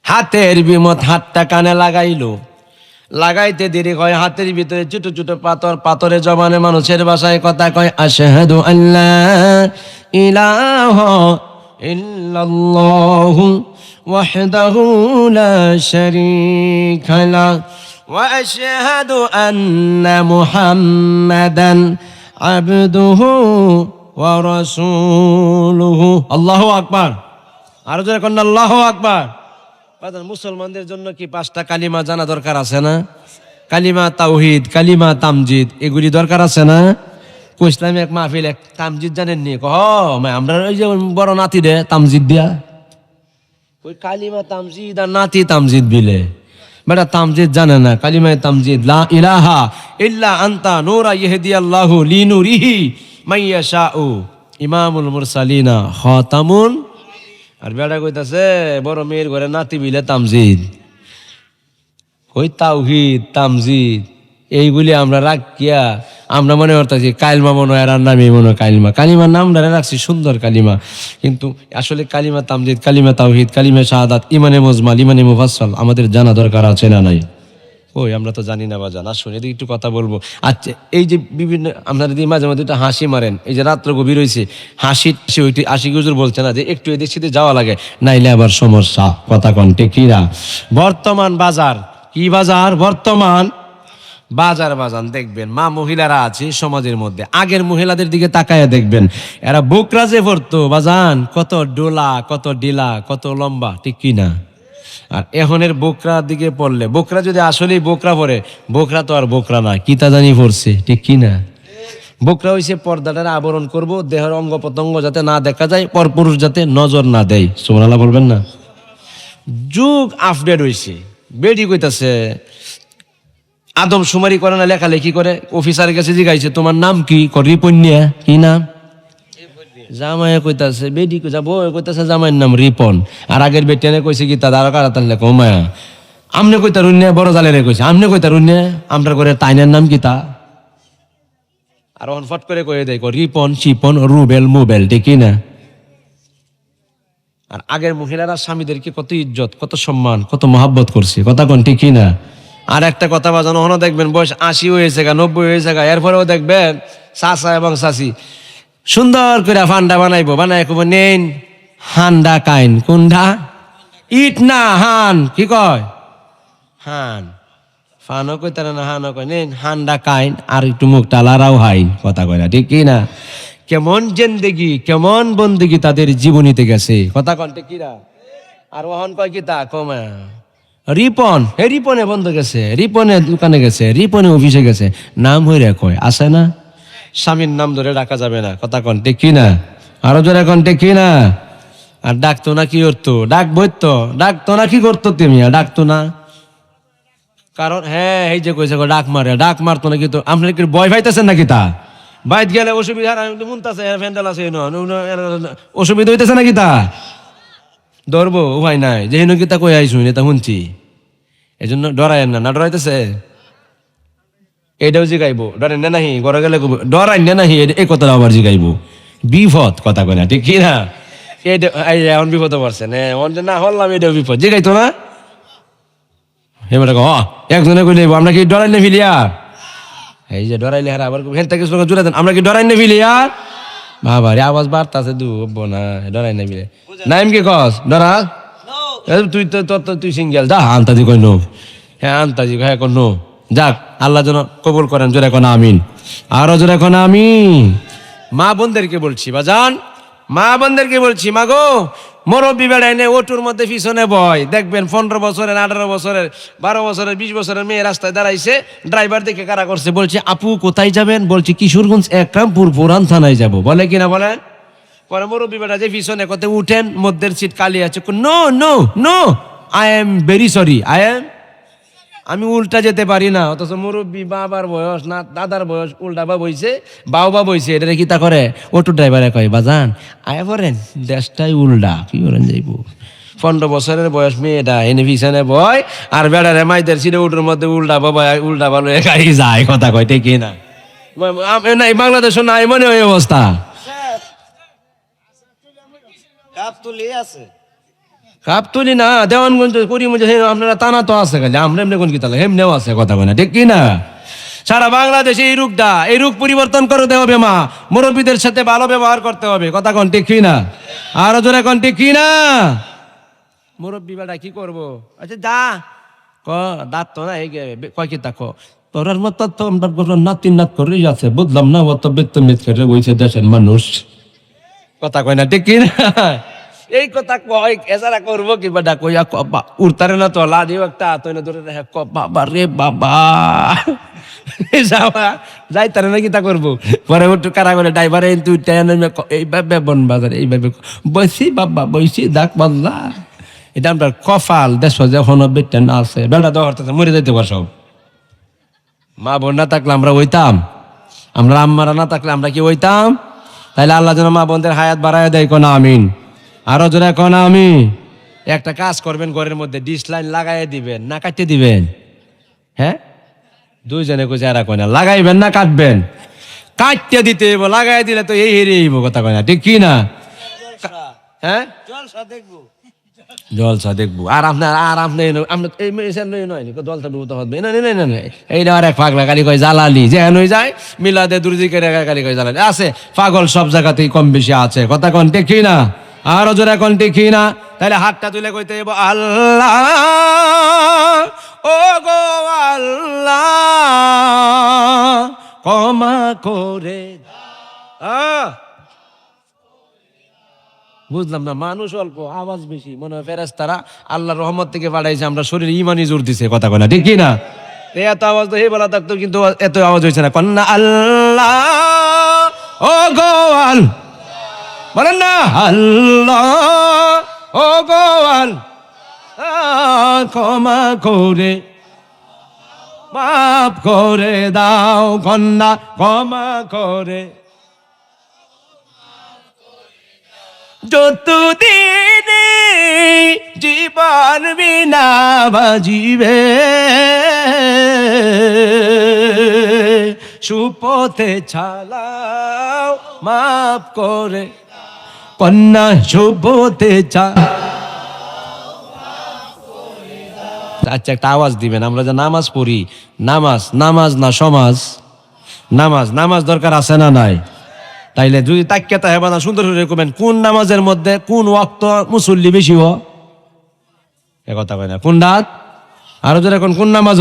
S1: হাতের বিমত হাতটা কানে লাগাইলো, লাগাইতে দেরি কয় হাতের ভিতরে ছোট ছোট পাথর, পাথরে জমানে মানুষের ভাষায় কথা কয় আশহাদু আল্লা ইলাহা ইল্লাল্লাহু ওয়াহদাহু লা শারীকা লাহু ওয়া আশহাদু আন্না মুহাম্মাদান আবদুহু ওয়া রাসূলুহু। আল্লাহু আকবার। আর জোরে কোন আল্লাহু আকবার। মুসলমানদের জন্য কি 5টা কালিমা জানা দরকার আছে না? কালিমা তাওহীদ, কালিমা তামজিদ, এগুলি দরকার আছে না? ইসলামী এক মাহফিল এক তামজিদ জানেননি? আমরা ওই যে বড় নাতি রে তামজিদ দিয়া, ওই কালিমা তামজিদ আর নাতি তামজিদ বিলে বেটা তামজিদ জানে না। কালিমা তামজিদ লা ইলাহা ইল্লা আনতা নূরা ইয়াহদিয়াল্লাহু লিনুরিহি মাইয়াশাউ ইমামুল মুরসালিনা খাতামুন। আর বেড়া কইতাছে বড় মেয়ের ঘরে নাতি বিলে তামজিদ। ওই তাওহীদ তামজিদ এইগুলি আমরা রাখিয়া আমরা মনে করতেছি কালিমা মনে হয়, আর নামই মনে হয় কালিমা। কালিমার নাম ধরে রাখছি সুন্দর কালিমা, কিন্তু আসলে কালিমা তামজিদ, কালিমা তাওহীদ, কালিমা শাহাদাত, ইমানে মুজমাল, ইমানে মুফাসসাল আমাদের জানা দরকার আছে না নাই? ওই আমরা তো জানি না বাজান। আসুন এদিকে একটু কথা বলবো। আচ্ছা এই যে বিভিন্ন আপনারা যদি মাঝে মাঝে একটা হাসি মারেন, এই যে রাত্র গভীর হয়েছে হাসি ওইটি আশিক হুজুর বলছে না যে একটু এদিক সেদিকে যাওয়া লাগে, নাইলে আবার সমস্যা। কথা কন্টে কিরা বর্তমান বাজার কি বাজার? বর্তমান বাজার বাজান দেখবেন মা মহিলারা আছে সমাজের মধ্যে, আগের মহিলাদের দিকে তাকায়া দেখবেন, এরা বোকরা যে পড়তো বাজান, কত ডোলা, কত ডিলা, কত লম্বা, ঠিক কি না? আর এখনের বোকরার দিকে পড়লে, বোকরা যদি আসলেই বোকরা পরে, বোকরা তো আর বোকরা না, কিতা জানি পড়ছে, ঠিক কি না? বোকরা হইছে পর্দাটার আবরণ করব, দেহের অঙ্গ প্রত্যঙ্গ যাতে না দেখা যায়, পরপুরুষ যাতে নজর না দেয়। সুবহানাল্লাহ বলবেন না? যুগ আপডেট হইছে। বেডি কইতাছে আদম সুমারি করে না, লেখালেখি করে, অফিসারের কাছে জিগাইছে তোমার নাম কি? রিপন্যা। কি নাম? জামাইয়া কইতাছে বেডি যাবো, কইতাছে জামাইয়ের নাম রিপন। আর আগের বেটিয়ানে কইছে কি তার আরো কারাতাল লেখো মায়া। আমনে কইতার উন্নে বড় জালেরে কইছে, আমনে কইতার উন্নে আমরা করে তাইনের নাম কি তা? আর ফট করে কয়ে দেয় রিপন, শিপন, রুবেল, মোবেল, ঠিক না? আর আগের মহিলারা স্বামীদেরকে কত ইজ্জত, কত সম্মান, কত মহাব্বত করছে। কথা কোন ঠিক না? আর একটা কথা বাজানো হনো দেখবেন বয়স 80 হয়েছে গা, 90 হয়েছে গা, এরপরেও দেখবেন চাচা এবং চাচি সুন্দর করে ফান্ডা বানাইবো, বানাই কব নেন হান্ডা কাইন। কোনডা? ইট না হান, কি কয় হান। ফানও কইতার না, হানও কয় নেন হান্ডা কাইন, আর একটু মুখ টালারাও হাইন। কথা কয় না, ঠিক কি না? কেমন জিন্দেগি, কেমন বন্দেগি তাদের জীবনীতে গেছে। কথা কন ঠিক কিনা? আর ওহন কয় কি তা কমা রিপন, হে রিপনে বন্ধ গেছে, রিপনে দোকানে গেছে, রিপনে অফিসে গেছে, নাম হইরে কয় আছে না? স্বামীর নাম ধরে ডাকা যাবে না। কথা কন ঠিক কিনা? আরো জোরে কন ঠিক কিনা? আর ডাকতো না কি করতো? ডাক বইতো, ডাকতো না কি করতো? তুমি ডাকতো না কারণ হ্যাঁ এই যে কইছে ডাক মারে, ডাক মারতো না কিন্তু আপনার কি ভয় পাইতেছেন নাকি? তা বাইত গেলে অসুবিধা মুনতাছে, ফ্যান্ডেল আছে, অসুবিধা হইতেছে নাকি? তা ধরবো উপায় নাই, যেহেন কি তা কই আইসুন, এটা শুনছি, এই জন্য ডরাইন না। না ডরাইতেছে এইটাও জিগাইবো, ডরেন না নাহি, ঘরে গেলে ডরাই না নাহি, এই কথাটা আবার জিগাইবো। বিপদ, কথা কয় না ঠিক কি না? এইটা এমন বিপদ পারছে না হল্লাম, এটাও বিপদ, জিগাইতো না। এবার একজনে কইলে আমরা কি ডরাই না ফিলিয়া? এই যে ডরাইলে হারা আবার হেন থেকে জোরে দেন, আমরা কি ডরাই না ফিলিয়া? বাবা রে আওয়াজ বাড়তাছে, দুবো না ডরাই না ফিলে। নাইম কি কস ডরা? তুই তো তুই সিঙ্গেল যা আন্তাজি কই নো। হ্যাঁ আন্তাজি হ্যাঁ কোন নো। যাক আল্লাহ যেন কবুল করেন, জোরে কোন আমিন। আরো জোরে কোন আমিন। মা বোনদেরকে বলছি বাজান, মা বোনদেরকে বলছি, মা গো মুরব্বি বেড়াই নে ওটুর মধ্যে পিছনে বয়, দেখবেন 15 বছরের 18 বছরের 12 বছরের 20 বছরের মেয়ে রাস্তায় দাঁড়াইছে, ড্রাইভার দেখে কারা করছে, বলছে আপু কোথায় যাবেন? বলছি কিশোরগঞ্জ একরামপুর পুরান থানায় যাব। বলে কিনা বলেন? পরে মুরব্বি বেড়া যে পিছনে কত উঠেন, মধ্যের সিট খালি আছে, no no no I am very sorry, আমি উল্টা যেতে পারি না। অথচ মুরব্বী বাবার বয়স না দাদার বয়স, উল্টা বা বইছে বাবা বইছে, এটা কি তা করে? অটো ড্রাইভারে কয় বাজান আয়া পড়েন, দেশটাই উল্টা, কি করেন যাইব? 15 বছরের বয়স মেয়েটা এনে পিছনে বয়, আর বেড়ারে মাইদের সিটে উটোর মধ্যে উল্টা বাবা উল্টা ভালো গাড়ি যায়। কথা কয় ঠিক না? নাই বাংলাদেশ নাই মনে ওই অবস্থা। কাপ তুলি না দেওয়ানগঞ্জ করিমগঞ্জ, আপনারা টানা তো আছে খালি, আমরা এমনি কোন কি তাহলে এমনিও আছে। কথা কয় না ঠিক কি না? সারা বাংলাদেশে এই রোগটা, এই রোগ পরিবর্তন করতে হবে। মা মুরব্বীদের সাথে ভালো ব্যবহার করতে হবে। কথা কন ঠিক কি না? আরো জোরে কন ঠিক কি না? মুরব্বী বেটা কি করবো? আচ্ছা যা ক দাঁত তো না কয় কি তা তোর মতো তো নাতিন নাত করেই আছে, বুঝলাম না অত বেতন করে বইছে দেশের মানুষ। কথা কয় না ঠিক কি না? এই কথা কয় এছাড়া করবো কি বেটা? কইয়া উড়তারে না তো লা দিও একটা তুই না ধরে বাবা রে বাবা যাওয়া যাই তারে না কি তা করবো? পরে একটু কারা করে ড্রাইভারে তুই এইভাবে বন বাজার এইভাবে বসি বাবা বসি ডাক বাল্লা। এটা আমরা কপাল দেশ যখন বেটেন আছে বেটা দরতে মরে যাইতে পার সব। মা বোন না থাকলে আমরা ওইতাম, আমরা আম্মারা না থাকলে আমরা কি ওইতাম? তাইলে আল্লাহ যেন মা বোনদের হায়াত বাড়ায় দেয় কোন আমিন। আরো জোরে কোন আমি। একটা কাজ করবেন, ঘরের মধ্যে ডিশ লাইন লাগাই দিবেন না কাটতে দিবেন? হ্যাঁ দুইজনে কইছে এরা কয় না, লাগাইবেন না কাটবেন? কাটতে দিতে হইব, লাগাই দিলে তো এই হেরে হইব। কথা কয় না ঠিক কি না? হ্যাঁ জলসা দেখবো। আর আপনার জলসা ডুবতে হবে এইটা আর এক পাগলা গালি কয় জালালি, যেহেন হয়ে যায় মিলাদে দুর্জিকের গালি কয় জালালি। আছে পাগল সব জায়গাতেই কম বেশি আছে। কথা কন ঠিক কি না? আরো জোরে কোন ঠিক না? তাহলে হাতটা তুলে কইতে হইব আল্লাহ ও গো আল্লাহ ক্ষমা করে। বুঝলাম না, মানুষ অল্প আওয়াজ বেশি, মনে হয় ফেরেশতারা আল্লাহর রহমত থেকে পাঠাইছে, আমরা শরীরে ইমানি জোর দিছে। কথা কয় না ঠিক কি না? এত আওয়াজ তো হে বলা থাকতো, কিন্তু এত আওয়াজ হয়েছে না। কন্যা আল্লাহ ও গো আল বলেন না আল্লাহ ও গো আল ক্ষমা করে মাফ করে দাও, কন্যা ক্ষমা করে। যতদিন জীবন বিনা বাজিবে সুপথে চালাও মাফ করে, কন্যা সুপথে আচ্ছা একটা আওয়াজ দিবেন। আমরা যে নামাজ পড়ি, নামাজ নামাজ না সমাজ? নামাজ নামাজ দরকার আছে না নাই? তাইলে যদি তাকিয়া তাহে বানা সুন্দর করে কবেন কোন নামাজের মধ্যে কোন ওয়াক্ত মুসল্লি বেশি হ এ কথা কয় না কোন রাত আরো জোরে কোন নামাজ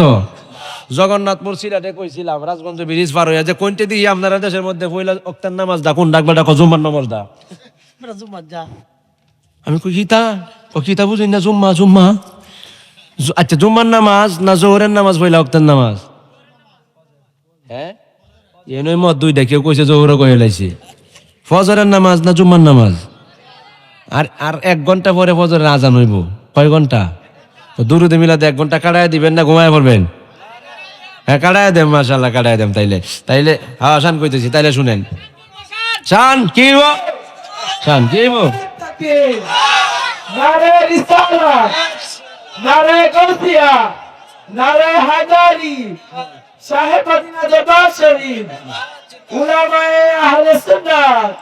S1: জগন্নাথপুর সিরাটে কইছিলাম রাজগঞ্জ ব্রিজ পার হইয়া যে কোনটি দিয়ে আপনারা দেশের মধ্যে পয়লা ওয়াক্তের নামাজ দা কোন ডাকবা ডাকো জুম্মার নামাজ দা আমি কই কিতা বুঝি না জুম্মা আচ্ছা জুম্মার নামাজ না জোহরের নামাজ পয়লা ওয়াক্তের নামাজ হ্যাঁ এনই মত দুইটা কেউ কইছে জোহরও কয়ে লাইছে ফজরের নামাজ না জুম্মার নামাজ আর আর 1 ঘন্টা পরে ফজরের আজান হইব কয় ঘন্টা তো দুরুদে মিলাতে 1 ঘন্টা কাটায় দিবেন না ঘুমায় পড়বেন হ্যাঁ কাটায় দেন মাশাআল্লাহ কাটায় দেন তাইলে হ্যাঁ শান কইতেছি তাইলে শুনেন শান কি
S2: নারে রিসালাত নারে গাউসিয়া নারে হাজারি সাহেব মদিনা দরবার শরীফ উলামায়ে আহলে সুন্নাত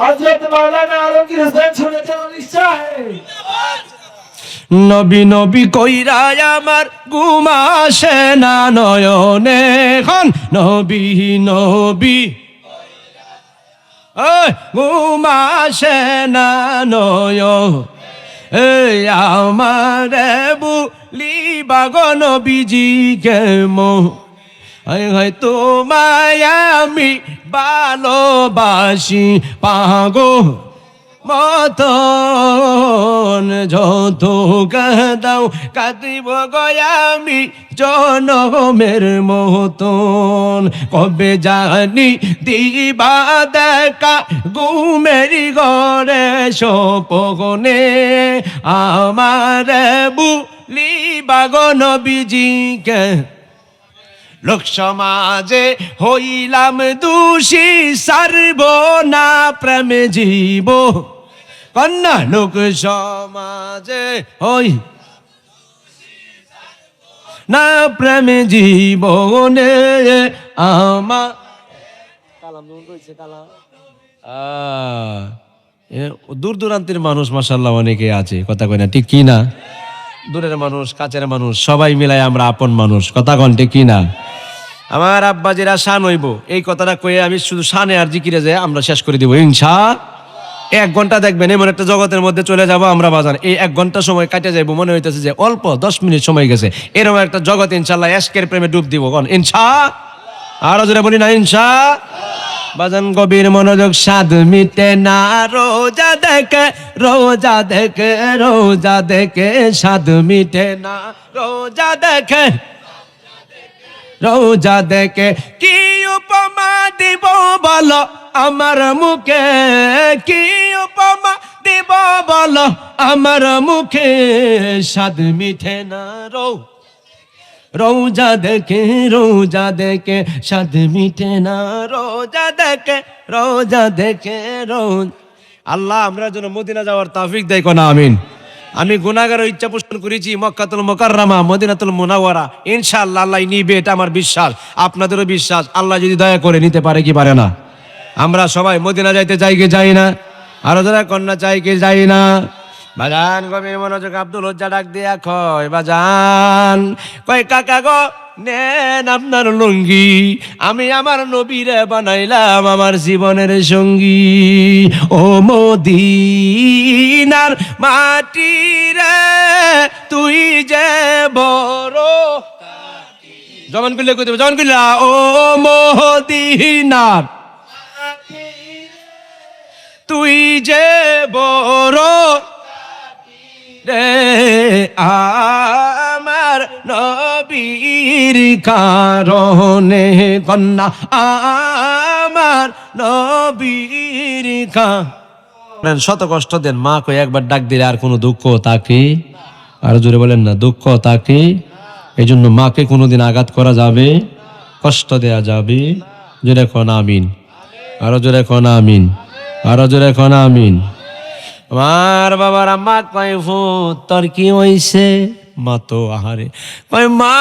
S2: হযরত মাওলানা আলমগীর হোসেন সুন্নতুল সাহেব
S1: নবী নবী কইরা আমার ঘুমাসে না নয়নে খন নবী ঘুমাসে না নয় আমার বুলি বাগ নবীজি কেমো হয় তোমায় আমি ভালোবাসি পাগো মতন যত কাঁদাও কাঁদিব গয়ামি জনমের মতন কবে জানি দিবা দেখা ঘুমের ঘরে সপনে আমার বুলি বাগ নবীজিকে লোক সমাজে হইলাম দোষী সারব না প্রেম জীব কন্যা লোক সমাজে হই না প্রেম জীবনে আমার দূর দূরান্তের মানুষ মাশাআল্লাহ অনেকে আছে কথা কয় না ঠিক কি না দূরের মানুষ কাছের মানুষ সবাই মিলাই আমরা আপন মানুষ কথা কন ঠিক কি না আমার আব্বাজিরা শান হইব এই কথাটা কয়ে আমি শুধু শানে আর জিকিরে যায় আমরা শেষ করে দিব ইনশাআল্লাহ 1 ঘন্টা দেখবেন এমন একটা জগতের মধ্যে চলে যাব আমরা বাজান এই 1 ঘন্টা সময় কাটে যাইব মনে হইতেছে যে অল্প 10 মিনিট সময় গেছে এরকম একটা জগৎ ইনশাআল্লাহ এশকের প্রেমে ডুব দিব কোন ইনশাআল্লাহ আরো জোরে বলি না ইনশাআল্লাহ বাজান গভীর মনোযোগ স্বাদ মিটে না রোজা দেখে স্বাদ মিটে না রোজা দেখে কি উপমা দিব বলো আমার মুখে কি উপমা দিব বলো আমার মুখে স্বাদ মিঠে না রোজা দেখে স্বাদ মিটে না রোজা দেখে আল্লাহ আমরা যেন মদিনা যাওয়ার তৌফিক দেয় কোন আমিন আমি গুনাহগারের ইচ্ছা পোষণ করেছি মক্কাতুল মুকাররমা মদিনাতুল মুনাওয়ারা ইনশাআল্লাহ আল্লাহ নিবে এটা আমার বিশ্বাস আপনাদেরও বিশ্বাস আল্লাহ যদি দয়া করে নিতে পারে কি পারে না আমরা সবাই মদিনা যাইতে চাই কি যাই না আরো যারা কন্যা চাই কি যাই না বাজান গভীর মনোযোগ আব্দুল হজ্জা ডাক দিয়া কয় বাজান কয় কাকা গো নেন আপনার লুঙ্গি আমি আমার নবীরে বানাইলাম আমার জীবনের সঙ্গী ও মদিনার মাটি রে তুই যে বড় জবান করলে কই দেবে জবান করলা ও মদিনার তুই যে বড় রে আমার নবীর কারণে কন্যা আমার নবীর কারণে শত কষ্ট দেন মা কই একবার ডাক দিলে আর কোনো দুঃখ তাকে আর জোরে বলেন না দুঃখ তাকে এই জন্য মাকে কোনোদিন আঘাত করা যাবে কষ্ট দেয়া যাবে জোরে কোন আমিন আরো জোরে কোন আমিন আরো জোরে কোন আমিন আমার বাবার আম্মা কয় ভূত তোর কি হইছে মা তো আহারে কয় মা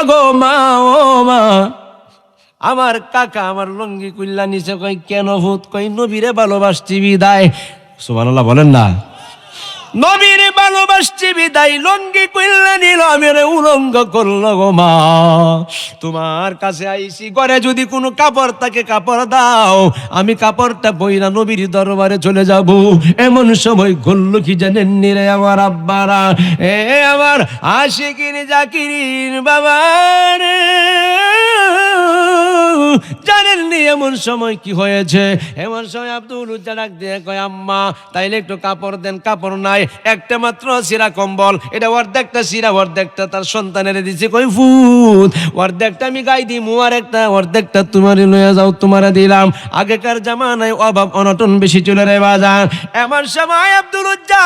S1: গো মা ও মা আমার কাকা আমার লঙ্গি কুল্লা নিচে কয় কেন ভূত কয় নবীরে ভালোবাসছি বিদায় সুবহানাল্লাহ বলেন না নবীর ভালোবাসছি বিদায় লঙ্গি কইলে নিল আমের উলঙ্গ করল গো মা। তোমার কাছে আইছি, ঘরে যদি কোনো কাপড় থাকে কাপড় দাও, আমি কাপড়টা বইরা নবীর দরবারে চলে যাব। এমন সময় ঘুরল কি জানেন নি রে আমার আব্বারা, এ আমার আশিকিন জাকিরিন বাবা রে, জানেননি এমন সময় কি হয়েছে? এমন সময় আব্দুল উজ্জা ডাক দিয়ে কয়, আম্মা তাইলে একটু কাপড় দেন। কাপড় নাই, একটা মাত্র সিরা কম্বল, এটা অর্ধেকটা সিরা অর্ধেকটা তার সন্তানের দিছে। কই ফুত, অর্ধেকটা আমি গাই দিমু, আর একটা অর্ধেকটা তোমারে লইয়া যাও, তোমারে দিলাম। আগেকার জামানায় অভাব অনটন বেশি চলে রে বাজার। এমন সময় আব্দুল উজ্জা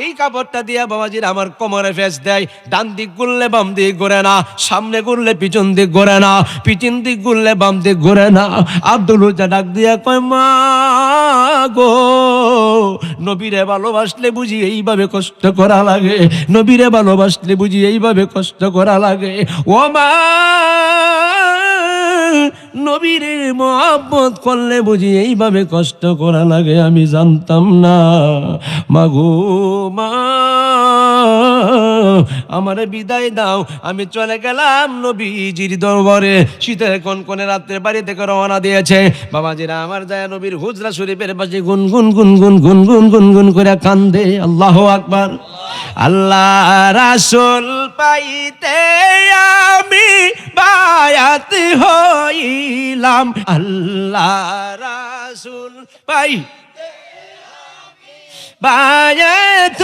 S1: এই কাপড়টা দিয়া বাবাজির আমার কোমরে ফেস দেয়। ডান দিক ঘুরলে বাম দিক ঘুরে না, সামনে ঘুরলে পিছন দিক ঘুরে না, পিছন দিক ঘুরলে বাম দিক ঘুরে না। আব্দুল উজ্জা ডাক দিয়া কয়, মা গো, নবীরে ভালোবাসলে বুঝি এইভাবে কষ্ট করা লাগে? নবীরে ভালোবাসলে বুঝি এইভাবে কষ্ট করা লাগে? ও মা, নবীরে মহব্বত করলে বুঝি এইভাবে কষ্ট করা লাগে? আমি জানতাম না। মাগো মা, আমারে বিদায় দাও, আমি চলে গেলাম নবীজির দরবারে। শীতের কনকনে রাত্রে বাড়ি থেকে রওনা দিয়েছে। বাবাজিরা আমার যায় নবীর হুজরা শরীফের পাশে গুনগুন গুনগুন গুনগুন গুনগুন করে কান্দে। আল্লাহু আকবার। আল্লাহ রাসূল পাইতে আমি বায়াত হইলাম, আল্লাহ রাসূল পাই বায়াত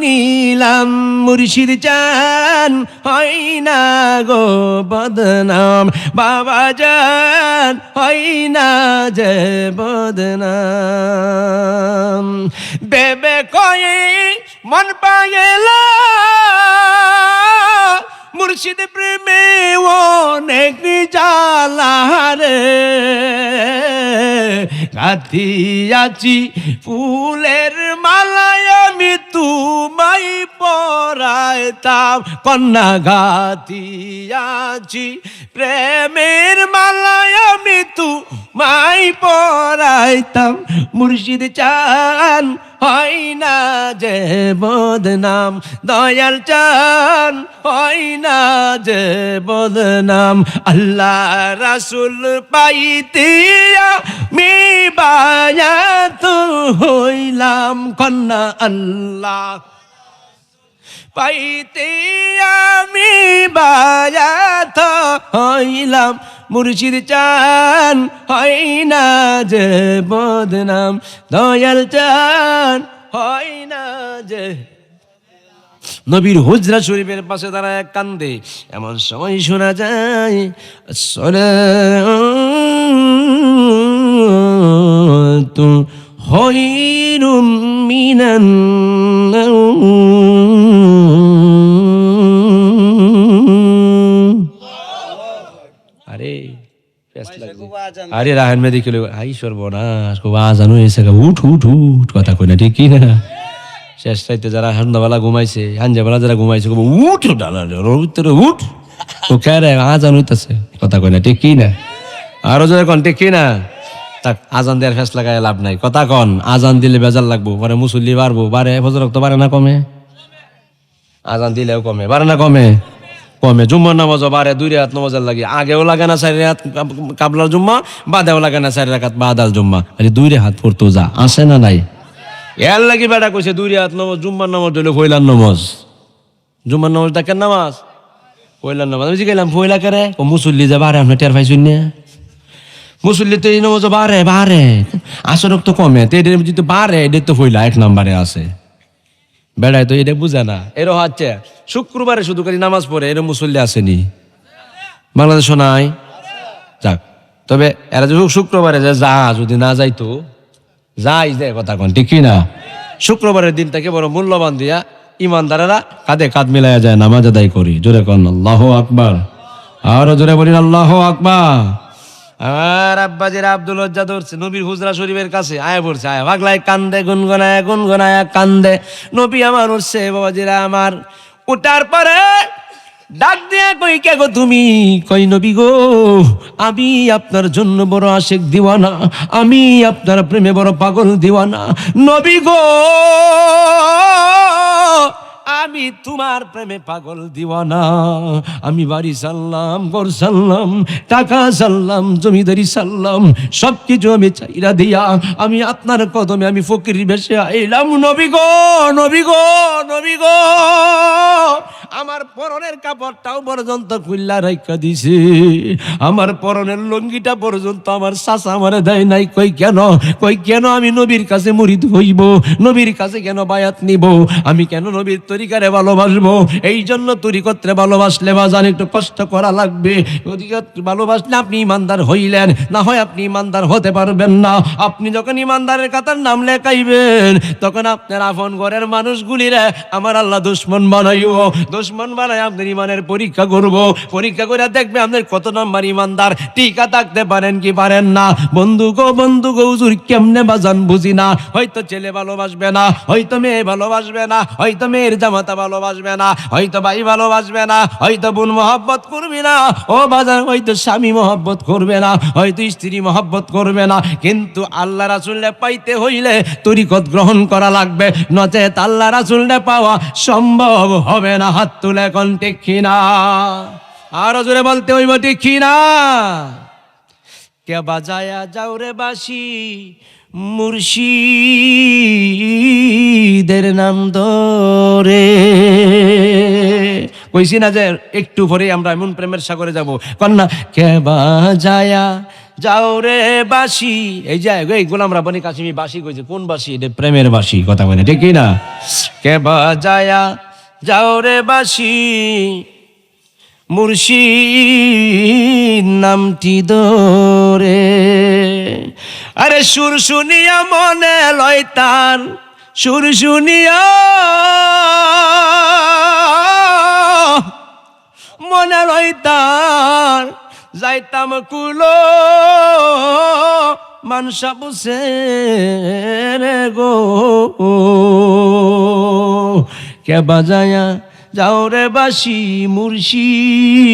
S1: নিলাম। মুর্শিদ জান হয় না গো বদনাম, বাবা জান হয় না যে বদনাম। বেবে কয়ে মন পাগেলা, মুর্শিদ প্রেমে অনেক জ্বালা রে। গাঁথিয়াছি ফুলের মালায় আমি তোমায় পরাইতাম, কন্যা গাঁথিয়াছি প্রেমের মালায় আমি তোমায় পরাইতাম। মুর্শিদ চান হয় না যে বদনাম, দয়াল চান হয় না যে বদনাম। আল্লাহ রাসূল পাইতে আমি বায়াত হইলাম, কন্যা আল্লাহ পাইতে আমি বায়াত হইলাম। মুর্শিদ চান হয় না যে বদনাম, দয়াল চান হয় না যে। নবীর হুজরা শরীফের পাশে দাঁড়ায় কান্দে। এমন সময় শোনা যায়, সলাতু খায়রুম মিনান নাওম। আরে রাহেন মেদি কিলো আই সর্বনাশ, খুব আজান হয়েছে, উঠ উঠ উঠ, কথা কই না ঠিক কি না? শেষ রাইতে যারা সন্ধ্যাবেলা ঘুমাইছে, হাঞ্জাবেলা যারা ঘুমাইছে, উঠ উঠ উঠ, ও কে আজান হইতেছে, কথা কই না ঠিক কি না? আরো যারা কন ঠিক কি না? তাক আজান দেওয়ার ফেস লাগায় লাভ নাই, কথা কন। আজান দিলে বেজার লাগবো, পরে মুসল্লি বাড়বো, বাড়ে ফজর তো বাড়ে না কমে? আজান দিলেও কমে, বাড়ে না কমে? কমে। জুম্মার নামাজও বাড়ে, 2 রাকাত নামাজের লাগে, আগেও লাগে না 4 রাকাত কাবলার জুম্মা, বাদেও লাগে না 4 রাকাত বাদাল জুম্মা, আরে 2 রাকাত পড়তো যা, আসে না নাই? এর লাগি বেটা কইছে 2 রাকাত নামাজ, জুম্মার নামাজ হইলো পয়লার নামাজ। জুম্মার নামাজ ডাকেন নামাজ, পয়লার নামাজ। আমি গেলাম পয়লা করে, ও মুসল্লি যে বাড়ে, আপনি টের পাইছেন না? মুসল্লি তো এই নামাজও বাড়ে বাড়ে, আসরক তো কমে, তো এদের যদি বাড়ে, এদের তো পয়লা 1 নম্বরে আছে। বেড়ায় তো এটা বুঝে না। এরও হচ্ছে শুক্রবারে শুধু খালি নামাজ পড়ে, এরও মুসল্লি আসেনি বাংলাদেশ নাই। যাক, তবে এরা যদি শুক্রবারে যা, যদি না যাইতো যাই যায়, কথা কন ঠিক কি না? শুক্রবারের দিনটাকে বড় মূল্যবান দিয়া ইমানদারেরা কাঁধে কাঁধ মিলাইয়া যায়, নামাজ আদায় করি। জোরে কন আল্লাহু আকবার, আরো জোরে বলিন আল্লাহু আকবার। আর আব্বাজির আব্দুল উজ্জা ধরছে নবীর হুজরা শরীফের কাছে, আয়া পড়ছে, আয়া পাগলায় কান্দে, গুনগুনায়া গুনগুনায়া কান্দে। নবী আমার উঠছে, বাবাজিরা আমার উঠার পরে ডাক দিয়া কই কে গো তুমি? কই নবী গো, আমি আপনার জন্য বড় আশিক দিওয়ানা, আমি আপনার প্রেমে বড় পাগল দিওয়ানা। নবী গো, আমি তোমার প্রেমে পাগল দিওয়ানা। আমি বাড়ি সারলাম, ঘর সারলাম, টাকা সারলাম, জমিদারি সারলাম, সবকিছু আমি চাইরা দিয়া আমি আপনার কদমে আমি ফকির বেশে আইলাম। নবী গো, নবী গো, নবী গো, আমার পরনের কাপড়টাও পর্যন্ত খুল্লা রাইখা দিছে, আমার পরনের লুঙ্গিটা পর্যন্ত আমার চাচা আমারে দেয় নাই। কই কেন? কই কেন আমি নবীর কাছে মুরিদ হইব? নবীর কাছে কেন বায়াত নিব? আমি কেন নবীর তরিকারে ভালোবাসবো? এই জন্য তরিকত্রে ভালোবাসলে বাজান একটু কষ্ট করা লাগবে। তরিকত ভালোবাসলে আপনি ইমানদার হইলেন, না হয় আপনি ইমানদার হতে পারবেন না। আপনি যখন ইমানদারের কাতার নাম লেখাইবেন, তখন আপনার আপন ঘরের মানুষগুলিরে আমার আল্লাহ দুশ্মন বানাইব। দুশ্মন বানাই আপনার ইমানের পরীক্ষা করব, পরীক্ষা করে দেখবে আপনার কত নম্বর ইমানদার টিকা থাকতে পারেন কি পারেন না। বন্ধু গো, বন্ধু গো, হুজুর কেমনে বাজান বুঝি না। হয়তো ছেলে ভালোবাসবে না, হয়তো মেয়ে ভালোবাসবে না, হয়তো মেয়ের জামাতা ভালোবাসবে না, হয়তো ভাই ভালোবাসবে না, হয়তো বোন মহব্বত করবে না, ও বাজান হয়তো স্বামী মহব্বত করবে না, হয়তো স্ত্রী মহব্বত করবে না। কিন্তু আল্লাহ রাসূলকে পাইতে হইলে তরিকত গ্রহণ করা লাগবে, নচেত আল্লাহ রাসূলকে পাওয়া সম্ভব হবে না। হাত তুলে এখন ঠিক কিনা? আরো জোরে বলতে হইব ঠিক কিনা? কে বাজায়া যাও রে বাঁশি মুর্শিদের নাম ধরে। কইছি না যে একটু পরে আমরা এমন প্রেমের সাগরে যাব। কন্যা কে বাজায়া যাও রে বাঁশি, এই যে এই গোলাম রাব্বানী কাশিমি বাঁশি কইছে, কোন বাঁশি? এটা প্রেমের বাঁশি, কথা বলে ঠিক না? কে বাজায়া যাও রে বাঁশি মুর্শিদ নামটি ধরে। আরে সুর শুনিয়া মনে লয় তার, সুর শুনিয়া মনে লয় তার, যাইতাম কুলো মানসা বুঝে রে গো। কে বাজায়া যাও রে বাঁশি মুর্শিদের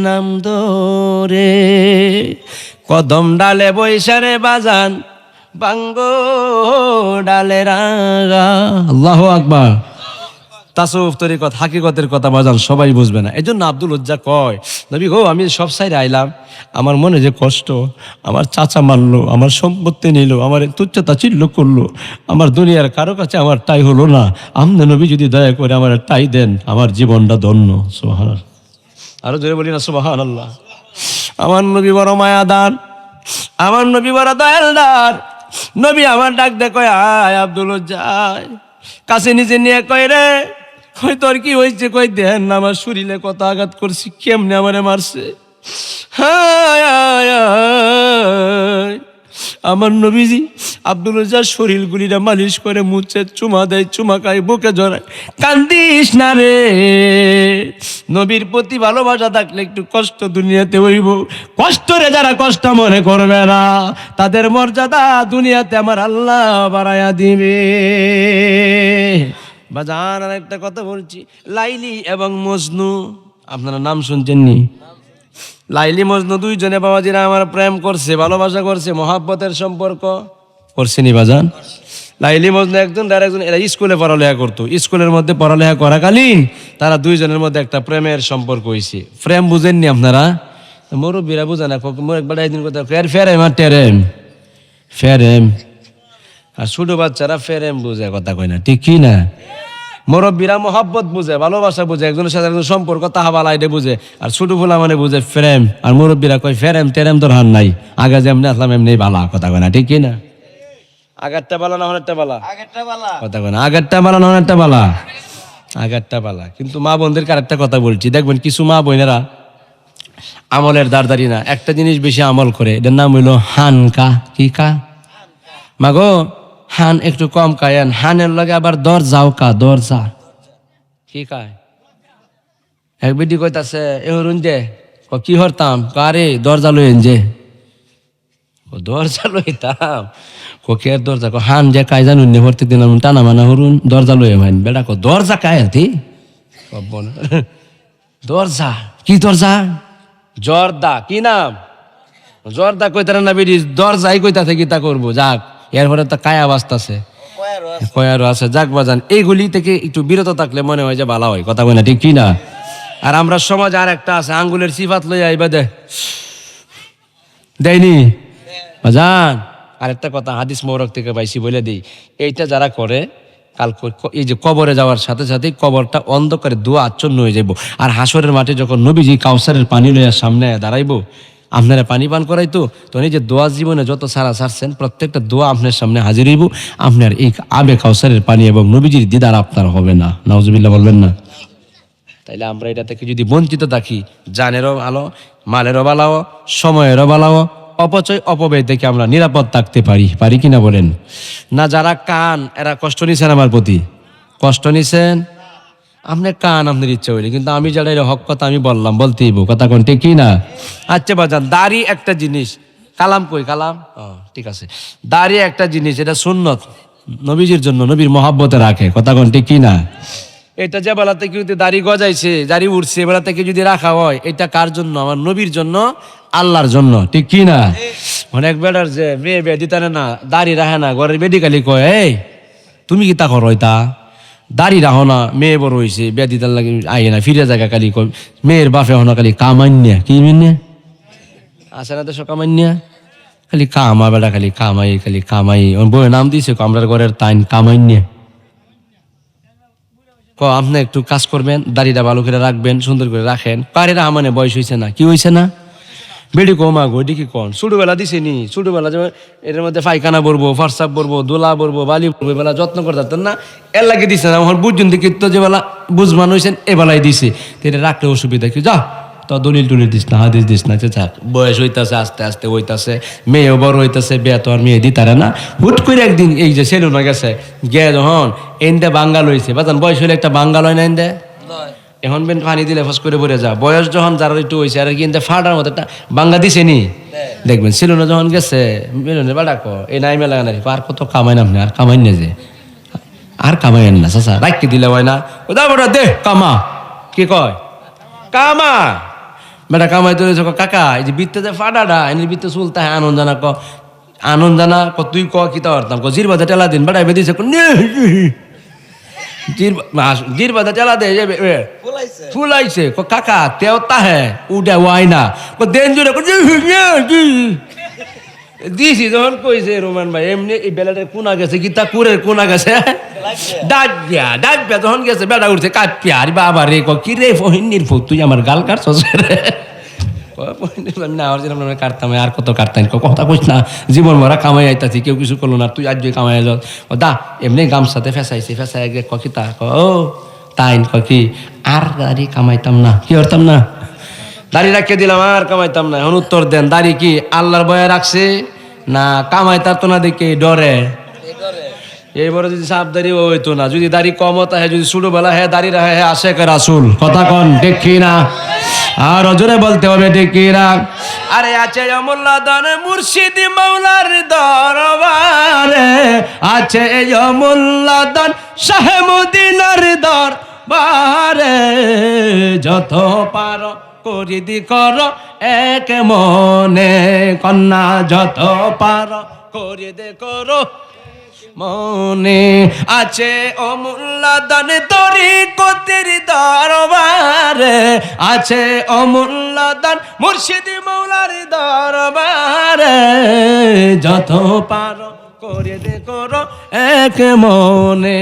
S1: নাম ধরে। কদম ডালে বৈশারে বাজান বাঙ্গো ডালে রাগা। আল্লাহু আকবার। তাসউফ তরিকত হাকিকতের কথা বাজান সবাই বুঝবে না। এই জন্য আব্দুল উজ্জা কয়, নবী গো আমি সব সাইডে আইলাম, আমার মনে যে কষ্ট, আমার চাচা মারলো, আমার সম্পত্তি নিল, আমার তুচ্ছতা চিল্ল করলো, আমার দুনিয়ার কারো কাছে আমার টাই হলো না। আমনে নবী যদি দয়া করে আমার টাই দেন, আমার জীবনটা ধন্য। সুবহানাল্লাহ। আরো জোরে বলি না সুবহানাল্লাহ। আমার নবী বড় মায়াদার, আমার নবী বড় দয়ালদার। নবী আমার ডাক দে কয়, আয় আব্দুল উজ্জা কাছে নিজে নিয়ে কয় রে, কই তোর কি হয়েছে? কই দেন না আমার শরীরে কত আঘাত করছি, কেমনে আমারে মারছে। আমার নবীজি আব্দুল উজ্জার শরীরগুলিরা মালিশ করে মুছে, চুমা দেয়, চুমা খায়, বুকে জড়ায়। কান্দিস না রে, নবীর প্রতি ভালোবাসা থাকলে একটু কষ্ট দুনিয়াতে হইব। কষ্ট রে যারা কষ্ট মনে করবে না, তাদের মর্যাদা দুনিয়াতে আমার আল্লাহ বাড়ায়া দিবে। বাজান আর একটা কথা বলছি, লাইলি এবং মজনু, আপনারা নাম শুনছেন নি? লাইলি মজনু দুইজনে বাবাজিরা আমার প্রেম করছে, ভালোবাসা করছে, মহাব্বতের সম্পর্ক করছে নি বাজান? লাইলি মজনু একজন আর একজন, এরা স্কুলে পড়ালেখা করতো। স্কুলের মধ্যে পড়ালেখা করাকালীন তারা দুইজনের মধ্যে একটা প্রেমের সম্পর্ক হয়েছে। প্রেম বুঝেননি আপনারা? মুরব্বীরা বুঝে না। একবার একদিন কথা ফেরেম আর টেরেম, ফেরেম আর ছোট বাচ্চারা ফেরেম বুঝে, কথা কয় না ঠিক কি না? মুরব্বীরা মহব্বত বুঝে, ভালোবাসা বুঝে, একজনের সাথে একজন সম্পর্ক তাহা বালাইডে বুঝে, আর ছোট ফুলা মানে বুঝে প্রেম। আর মুরব্বীরা কয় ফেরেম টেরেম তোর হান নাই, আগে যেমনি আসলাম এমনি বালা, কথা কয় না ঠিক কি না? আগেরটা বালা না হনেরটা বালা, কথা কয় না। আগেরটা বালা না হনেরটা বালা, আগেরটা বালা। কিন্তু মা বোনদেরকে আরেকটা কথা বলছি, দেখবেন কিছু মা বোনেরা আমলের দাঁড়দারি না, একটা জিনিস বেশি আমল করে, এটার নাম হইল হানকা। কি কা? মাগো হান একটু কম খায়েন, হানের লগে আবার দরজাও কা, দরজা কি খায়? এক বেটি কইতাছে এ হরুন যে কি হরতাম, কারে দরজা লইন যে, দরজা লইতাম কোকের দরজা, হান যে কায় জানুন নে, প্রত্যেক দিন টানা মানা হরুন দরজা লইয়ে ভাইন বেড়া, দরজা কায় আতি দরজা কি দরজা? জর্দা কি নাম? জর্দা কইতারা না বেরিস, দরজাই কইতাছে কি তা করবো। যাক, এরপরে তো কায়া বাস্তাছে, কয়ারও আছে। যাক বাজান, এইগুলি থেকে একটু বিরত থাকলে মনে হয় যে ভালো হয়, কথা কই না, ঠিক কি না? আর আমরা সমাজ আর একটা আছে, আঙ্গুলের সিফাত লইয়া আইবা দেয়নি বাজান। আরেকটা কথা হাদিস মোবারক থেকে পাইছি বলে দিই, এইটা যারা করে কাল এই যে কবরে যাওয়ার সাথে সাথে কবরটা অন্ধকারে ধোঁয়া আচ্ছন্ন হয়ে যাইব। আর হাসরের মাঠে যখন নবীজি কাউসারের পানি লইয়া সামনে দাঁড়াইবো, আপনারা পানি পান করাইতো, তখন এই যে দোয়া জীবনে যত সারা সারছেন প্রত্যেকটা দোয়া আপনার সামনে হাজির হইব। আপনার এই আবে কাউসারের পানি এবং নবীজির দিদার আপনার হবে না, নাউজুবিল্লাহ বলবেন না? তাইলে আমরা এটা থেকে যদি বঞ্চিত থাকি, জানেরও ভালো, মালেরও ভালো, সময়েরও ভালো, অপচয় অপব্যয় থেকে আমরা নিরাপদ থাকতে পারি কিনা বলেন? না যারা কান, এরা কষ্ট নিছেন আমার প্রতি, কষ্ট নিছেন আপনি কান আপনার ইচ্ছা হইলে, কিন্তু আমি যারা এর হক কথা আমি বললাম, বলতেই কথা কোন, ঠিক কি না? আচ্ছা বাজান, দাড়ি একটা জিনিস, কালাম কই কালাম, ঠিক আছে, দাড়ি একটা জিনিস, এটা সুন্নত, নবীজির জন্য, নবীর মহাব্বতে রাখে, কথা কোন, ঠিক কি না? এটা যে বেলা থেকে দাড়ি গজাইছে, দাড়ি উঠছে, বেলা থেকে যদি রাখা হয়, এটা কার জন্য? আমার নবীর জন্য, আল্লাহর জন্য, ঠিক কি না? অনেক বেড়ার যে মেয়ে বিয়ে দিতে না, দাড়ি রাখে না, ঘরের বেডি খালি কয়, এই তুমি কি তা করো, তা দাড়ি রাখো না, মেয়ে বড় হয়েছে, বিয়ে দিতে লাগে আইয়ে না, ফিরে জায়গা খালি কয়, মেয়ের বাপে হনা খালি কামান্যা, কি মিনে আসে না দেশ কামান্যা, খালি কামা বেড়া, খালি কামাই, বইয়ের নাম দিয়েছে আমরা ঘরের তাইন কামান্যা। আপনি একটু কাজ করবেন, দাড়িটা ভালো করে রাখবেন, সুন্দর করে রাখেন, কারেরা মানে বয়স হয়েছে না, কি হয়েছে না, বেডি কমা গো, এটি কি কন, ছোটবেলা দিছে নি, ছোটবেলা যেমন এর মধ্যে পায়খানা বলবো, ফার্সাপ বলবো, দোলা বলবো, বালি বলবো, এবেলা যত্ন করে থাকতেন না, এর লাগে দিছে না, আমার বুঝছেন দেখি তো যে বেলা বুঝমান হয়েছেন এবেলায় দিছে, এটা রাখলে অসুবিধা কি, যা তো দলিল টুলিল দিস না, হাদিস দিস না, থাক, বয়স হইতাছে, আস্তে আস্তে হইতাছে, মেয়েও বড় হইতাছে, বিয়ে তো আর মেয়ে দিতারে না, হুট করে একদিন এই যে সেলুন হয়ে গেছে, গিয়ে যখন এনদে বাঙ্গাল হয়েছে, বাজান বয়স হইলে একটা বাঙ্গাল হয় না, এনদে এখন বেন পানি দিলে ফস করে পড়ে যা, বয়স যখন যারা একটু হয়েছে আর কিন্তু ফাটার মতো একটা বাঙ্গা দিছে নি, দেখবেন সেলুনে যখন গেছে, মিলনে বাড়াক এই নাই মেলা না, আর কত কামাই না আপনি, আর কামাই না যে, আর কামাইন না চাচা, রাখতে দিলে হয় না, ওদা বড় দে কামা, কি কয় কামা, বেটা কামাই তো কাকা, এই যে বৃত্তে যে ফাটাটা, এনে বৃত্তে চুলতা হ্যাঁ আনন্দ জানা আনন্দ জানা তুই কি তা পারতাম, জির বাদে টেলা দিন, বেটা বেদিছে জির বাদে টেলা দে, ফুলাইছে কাকা তেও তাহে উঠে ওয়াই না, দেন জুড়ে দিছি যখন কইছে রোমান ভাই, এমনি এই বেলাটার কোনা গেছে, কি তা কুরের কোনা গেছে, ডাকিয়া যখন গেছে, বেড়া উঠছে কাঁপিয়া, আর বাবা রে কি রে ফহিনীর ফু, তুই আমার গাল কাটছস রে, কাটতাম, আর কত কাটতাম, কথা কইস না, জীবন ভরা কামাই আইতাছি, কেউ কিছু করলো না, তুই আজ কামাই যাও, দা এমনি গামছাতে ফেসাইছে, ফেসাই কি তা ও তাই কি, আর দাড়ি কামাইতাম না, কি করতাম না, দাড়ি রাখিয়ে দিলাম, আর কামাইতাম না। এখন উত্তর দেন, দাড়ি কি আল্লাহর ভয়ে রাখছে না কামাইতার তো না দেখে ডরে? এইবারে যদি সাপ দাড়ি হইতো না, যদি দাড়ি কম হতো, হ্যাঁ যদি ছোটবেলা হ্যাঁ দাড়ি রাখে, হ্যাঁ আশেক রাসূল, কথা কন ঠিক কি না? আর জোরে বলতে হবে ঠিক কি না? আরে আছে অমুল্লা দান মুর্শিদ মাওলার দরবারে, আছে অমুল্লা দান শাহ মদিনার দরবারে, যত পারো করিদি কর এক মনে, কন্যা যত পারো করিদি করো মনে, আছে অমূল্যা দান তরিকতের দরবারে, আছে অমূল্যা দান মুর্শিদ মাওলার দরবারে, যত পারো করে দে করো এক মনে,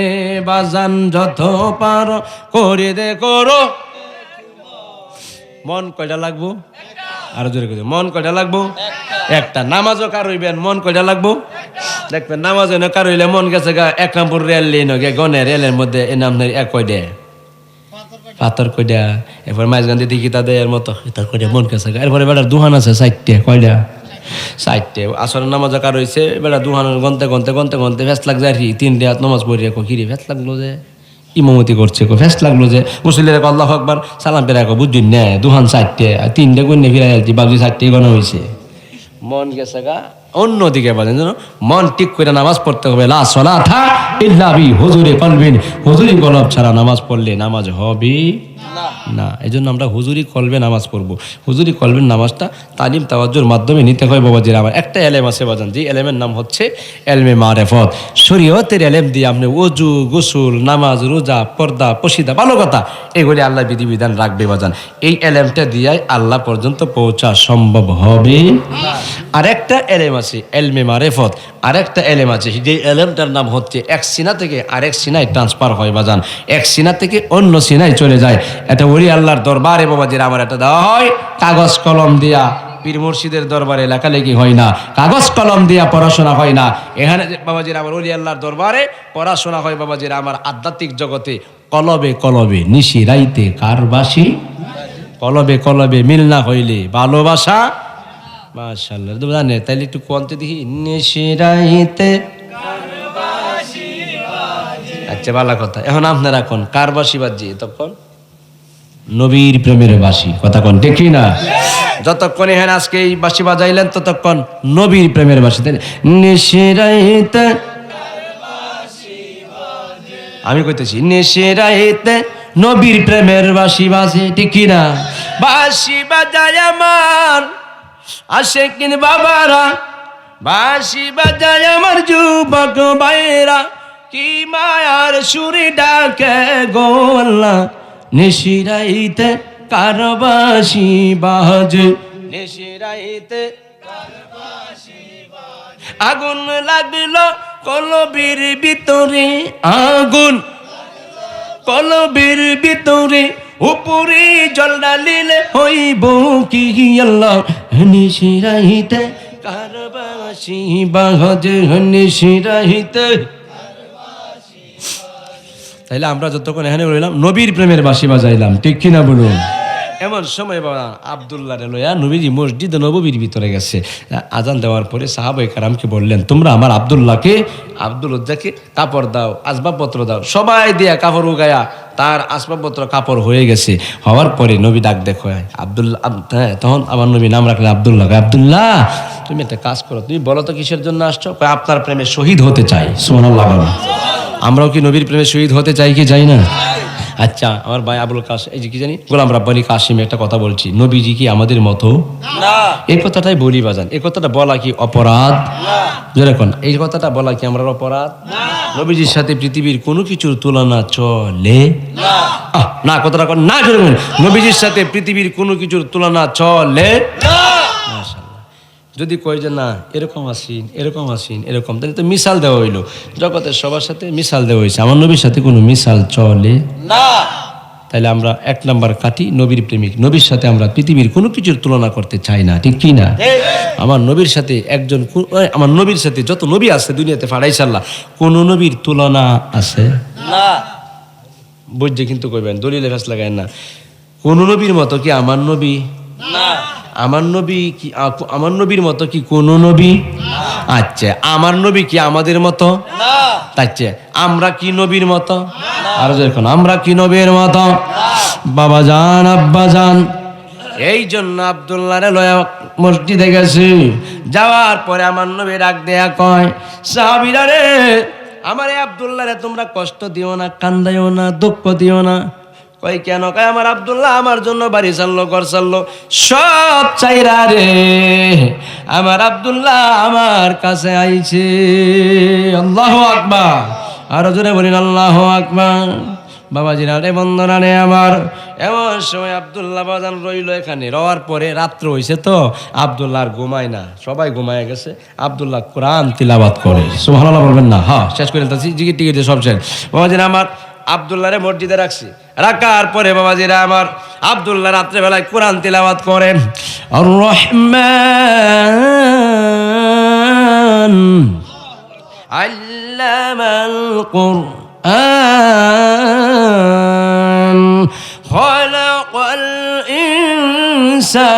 S1: বাজান যত পারো করে দে করো। মন কয়টা লাগবো? আরো জোরে কইতে, মন কয়টা লাগবো? একটা। নামাজও কার হইবেন, মন কয়টা লাগবো? দেখবেন নামাজ কার হইলে মন গেছে গা 1 নম্বর রেল লেন গনে, রেলের মধ্যে এ নাম এক কয়ডে পাথর কয়ডা, এরপর মাঝগান্ধী দিকে তাদের এর মতো তার কয়ডা মন গেছে গা। এরপরে বেটার দুহান আছে 4টে, কয়ডা 4টে। আসরের নামাজ কার হইছে, বেটা দুহান গনতে গনতে গনতে গনতে ফেস লাগ যায়, 3 রাত নামাজ পড়িয়ে কিরে ফেস লাগলো যে, ইমামতি করছে ফেস লাগলো যে, মুসল্লিরা আল্লাহু আকবার সালাম পেরা বুঝুন না, দুহান 4টে, 3টে গনে ফিরাই আলছি, বাবজি 4টে গনা হয়েছে, মন গেছে গা অন্যদিকে বলেন যেন মন ঠিক করে নামাজ পড়তে হবে। লা সলাতা ইল্লা বি হুজুরি কলবিন, হুজুরি কলব ছাড়া নামাজ পড়লে নামাজ হবে না। এই জন্য আমরা হুজুরি কলবে নামাজ পড়বো। হুজুরি কলবের নামাজটা তালিম তাওয়াজ্জুর মাধ্যমে নিতে হয় বাবাজির আমার। একটা এলেম আছে বাজান, যে এলেমের নাম হচ্ছে এলমে মারেফত। শরীয়তের এলেম দিয়ে আপনি ওযু, গোসল, নামাজ, রোজা, পর্দা, পশিদা, ভালো কথা এগুলি আল্লাহ বিধিবিধান রাখবে বাজান। এই এলেমটা দিয়ে আল্লাহ পর্যন্ত পৌঁছা সম্ভব হবে। আর একটা এলেম আছে এলমে মারেফত, আর একটা এলেম আছে যে এলেমটার নাম হচ্ছে এক সিনা থেকে আরেক সিনায় ট্রান্সফার হয় বাজান, এক সিনা থেকে অন্য সিনায় চলে যায়। এটা ওলি আল্লাহর দরবারে বাবাজির আমার এটা দেওয়া হয় কাগজ কলম দিয়া। পীর মুর্শিদের দরবারে লেখালেখি হয় না, কাগজ কলম দিয়া পড়াশোনা হয় না। এখানে বাবাজির আমার ওলি আল্লাহর দরবারে পড়াশোনা হয় বাবাজির আমার আধ্যাত্মিক জগতে। কলবে কলবে নিশি রাইতে কারবাসী, কলবে কলবে মিল না হইলে ভালোবাসা। মাশাআল্লাহ, জানে তাইলে একটু কোনতে দেখি। নিশি রাইতে, আচ্ছা ভালো কথা। এখন আপনারা কোন কারবাসী বাজি, তখন নবীর প্রেমের বাসি, কথা কোন দেখি না। যতক্ষণ এখানে আজকে এই বাসি বাজাইলেন ততক্ষণ নবীর প্রেমের বাসি। নিশি রাইতে, আমি কইতেছি নিশি রাইতে নবীর প্রেমের বাসি বাজে, ঠিক না? বাসি বাজায় আমার আশিকিন বাবারা, বাসি বাজায় আমার যুবক ভাইরা, কি মায়ার সুরে ডাকে গো আল্লাহ। নিশি রাইতে কারবাসি বাজে, নিশি রাইতে আগুন লাগলো কলবের ভিতরে, আগুন কলবের ভিতরে, উপরে জল ডালিলে হইব কি আল্লাহ। নিশি রাইতে কারবাসি বাজে, নিশি রাইতে। তাইলে আমরা যতক্ষণ এখানে বললাম নবীর প্রেমের বাঁশি বাজাইলাম, ঠিক কিনা বলুন? এমন সময় বাবা আব্দুল্লাহ লইয়া নবীজি মসজিদ নববীর ভিতরে গেছে। আজান দেওয়ার পরে সাহাবায়ে কেরামকে বললেন, তোমরা আমার আব্দুল্লাহকে, আব্দুল উজ্জাকে কাপড় দাও, আসবাবপত্র দাও। সবাই দিয়া কাপড় উগায়া তার আসবাবপত্র কাপড় হয়ে গেছে। হওয়ার পরে নবী ডাক দেখো আব্দুল্লাহ, তখন আমার নবী নাম রাখলেন আব্দুল্লাহ। আব্দুল্লাহ তুমি একটা কাজ করো, তুমি বলো তো কিসের জন্য আসছো? আপনার প্রেমে শহীদ হতে চাই। সুবহানাল্লাহ। আমরাও কি নবীর প্রেমে শহীদ হতে চাই কি চাই না? আচ্ছা, আমার ভাই আবুল কাসিম, এই যে কি জানি গোলাম রাব্বানী কাসিম, একটা কথা বলছি, নবীজি কি আমাদের মতো না? এই কথাটাই বলি বাজান। এই কথাটা বলা কি অপরাধ? যেরকম এই কথাটা বলা কি আমরা অপরাধ? নবীজির সাথে পৃথিবীর কোনো কিছুর তুলনা চলে না। কথাটা না, যেরকম নবীজির সাথে পৃথিবীর কোনো কিছুর তুলনা চলে না। যদি কই যে না এরকম আসিন, এরকম আসিন, এরকম, তাহলে তো মিসাল দেওয়া হইলো। জগতের সবার সাথে মিসাল দেওয়া হয়েছে, আমার নবীর সাথে কোনো মিসাল চলে না। তাহলে আমরা এক নাম্বার কাটি, নবীর প্রেমিক। নবীর সাথে আমরা পৃথিবীর কোনো কিছুর তুলনা করতে চাই না, ঠিক কি না? আমার নবীর সাথে একজন, আমার নবীর সাথে যত নবী আছে দুনিয়াতে ফাড়াইছে আল্লাহ, কোন নবীর তুলনা আছে না? বুঝছে কিন্তু কইবেন, দলিলে ফেস লাগায় না। কোন নবীর মতো কি আমার নবী না? আমার নবী কি আমার নবীর মতো কি কোন নবী? আচ্ছা, আমার নবী কি আমাদের মতো না? আচ্ছা, আমরা কি নবীর মতো? আর যখন আমরা কি নবীর মতো? বাবা জান, আব্বা জান, এই জন্য আব্দুল্লাহরে লয়া মসজিদে গেছি। যাওয়ার পরে আমার নবী ডাক দেয়া কয়, সাহাবীরা রে, আমার এই আব্দুল্লাহরে তোমরা কষ্ট দিও না, কান্দাইও না, দুঃখ দিও না। কই কেন? কয় আমার আব্দুল্লাহ আমার জন্য বাড়ি ছাড়লো, ঘর ছাড়লো, সব চাইরা রে আমার আব্দুল্লাহ আমার কাছে আইছে। আল্লাহু আকবার, আরো জোরে বলেন আল্লাহু আকবার। বাবাজিরা রে, বন্ধনা রে আমার, এমন সময় আব্দুল্লাহ বাজান রইল এখানে। রওয়ার পরে রাত্র হয়েছে তো আব্দুল্লাহ আর ঘুমায় না, সবাই ঘুমায় গেছে। আব্দুল্লাহ কোরআন তিলাওয়াত করে। সুবহানাল্লাহ বলবেন না? হ্যাঁ, শেষ করে দিতেছি, জিকির টিকিট সব শেষ। বাবাজিরা আমার, আব্দুল্লাহরে মসজিদে রাখছি। রাখার পরে বাবাজিরা আমার, আব্দুল্লাহ রাত্রে বেলায় কোরআন তিলাওয়াত করেন। আর রহমান আল্লামাল কুরআন খালাকাল ইনসানা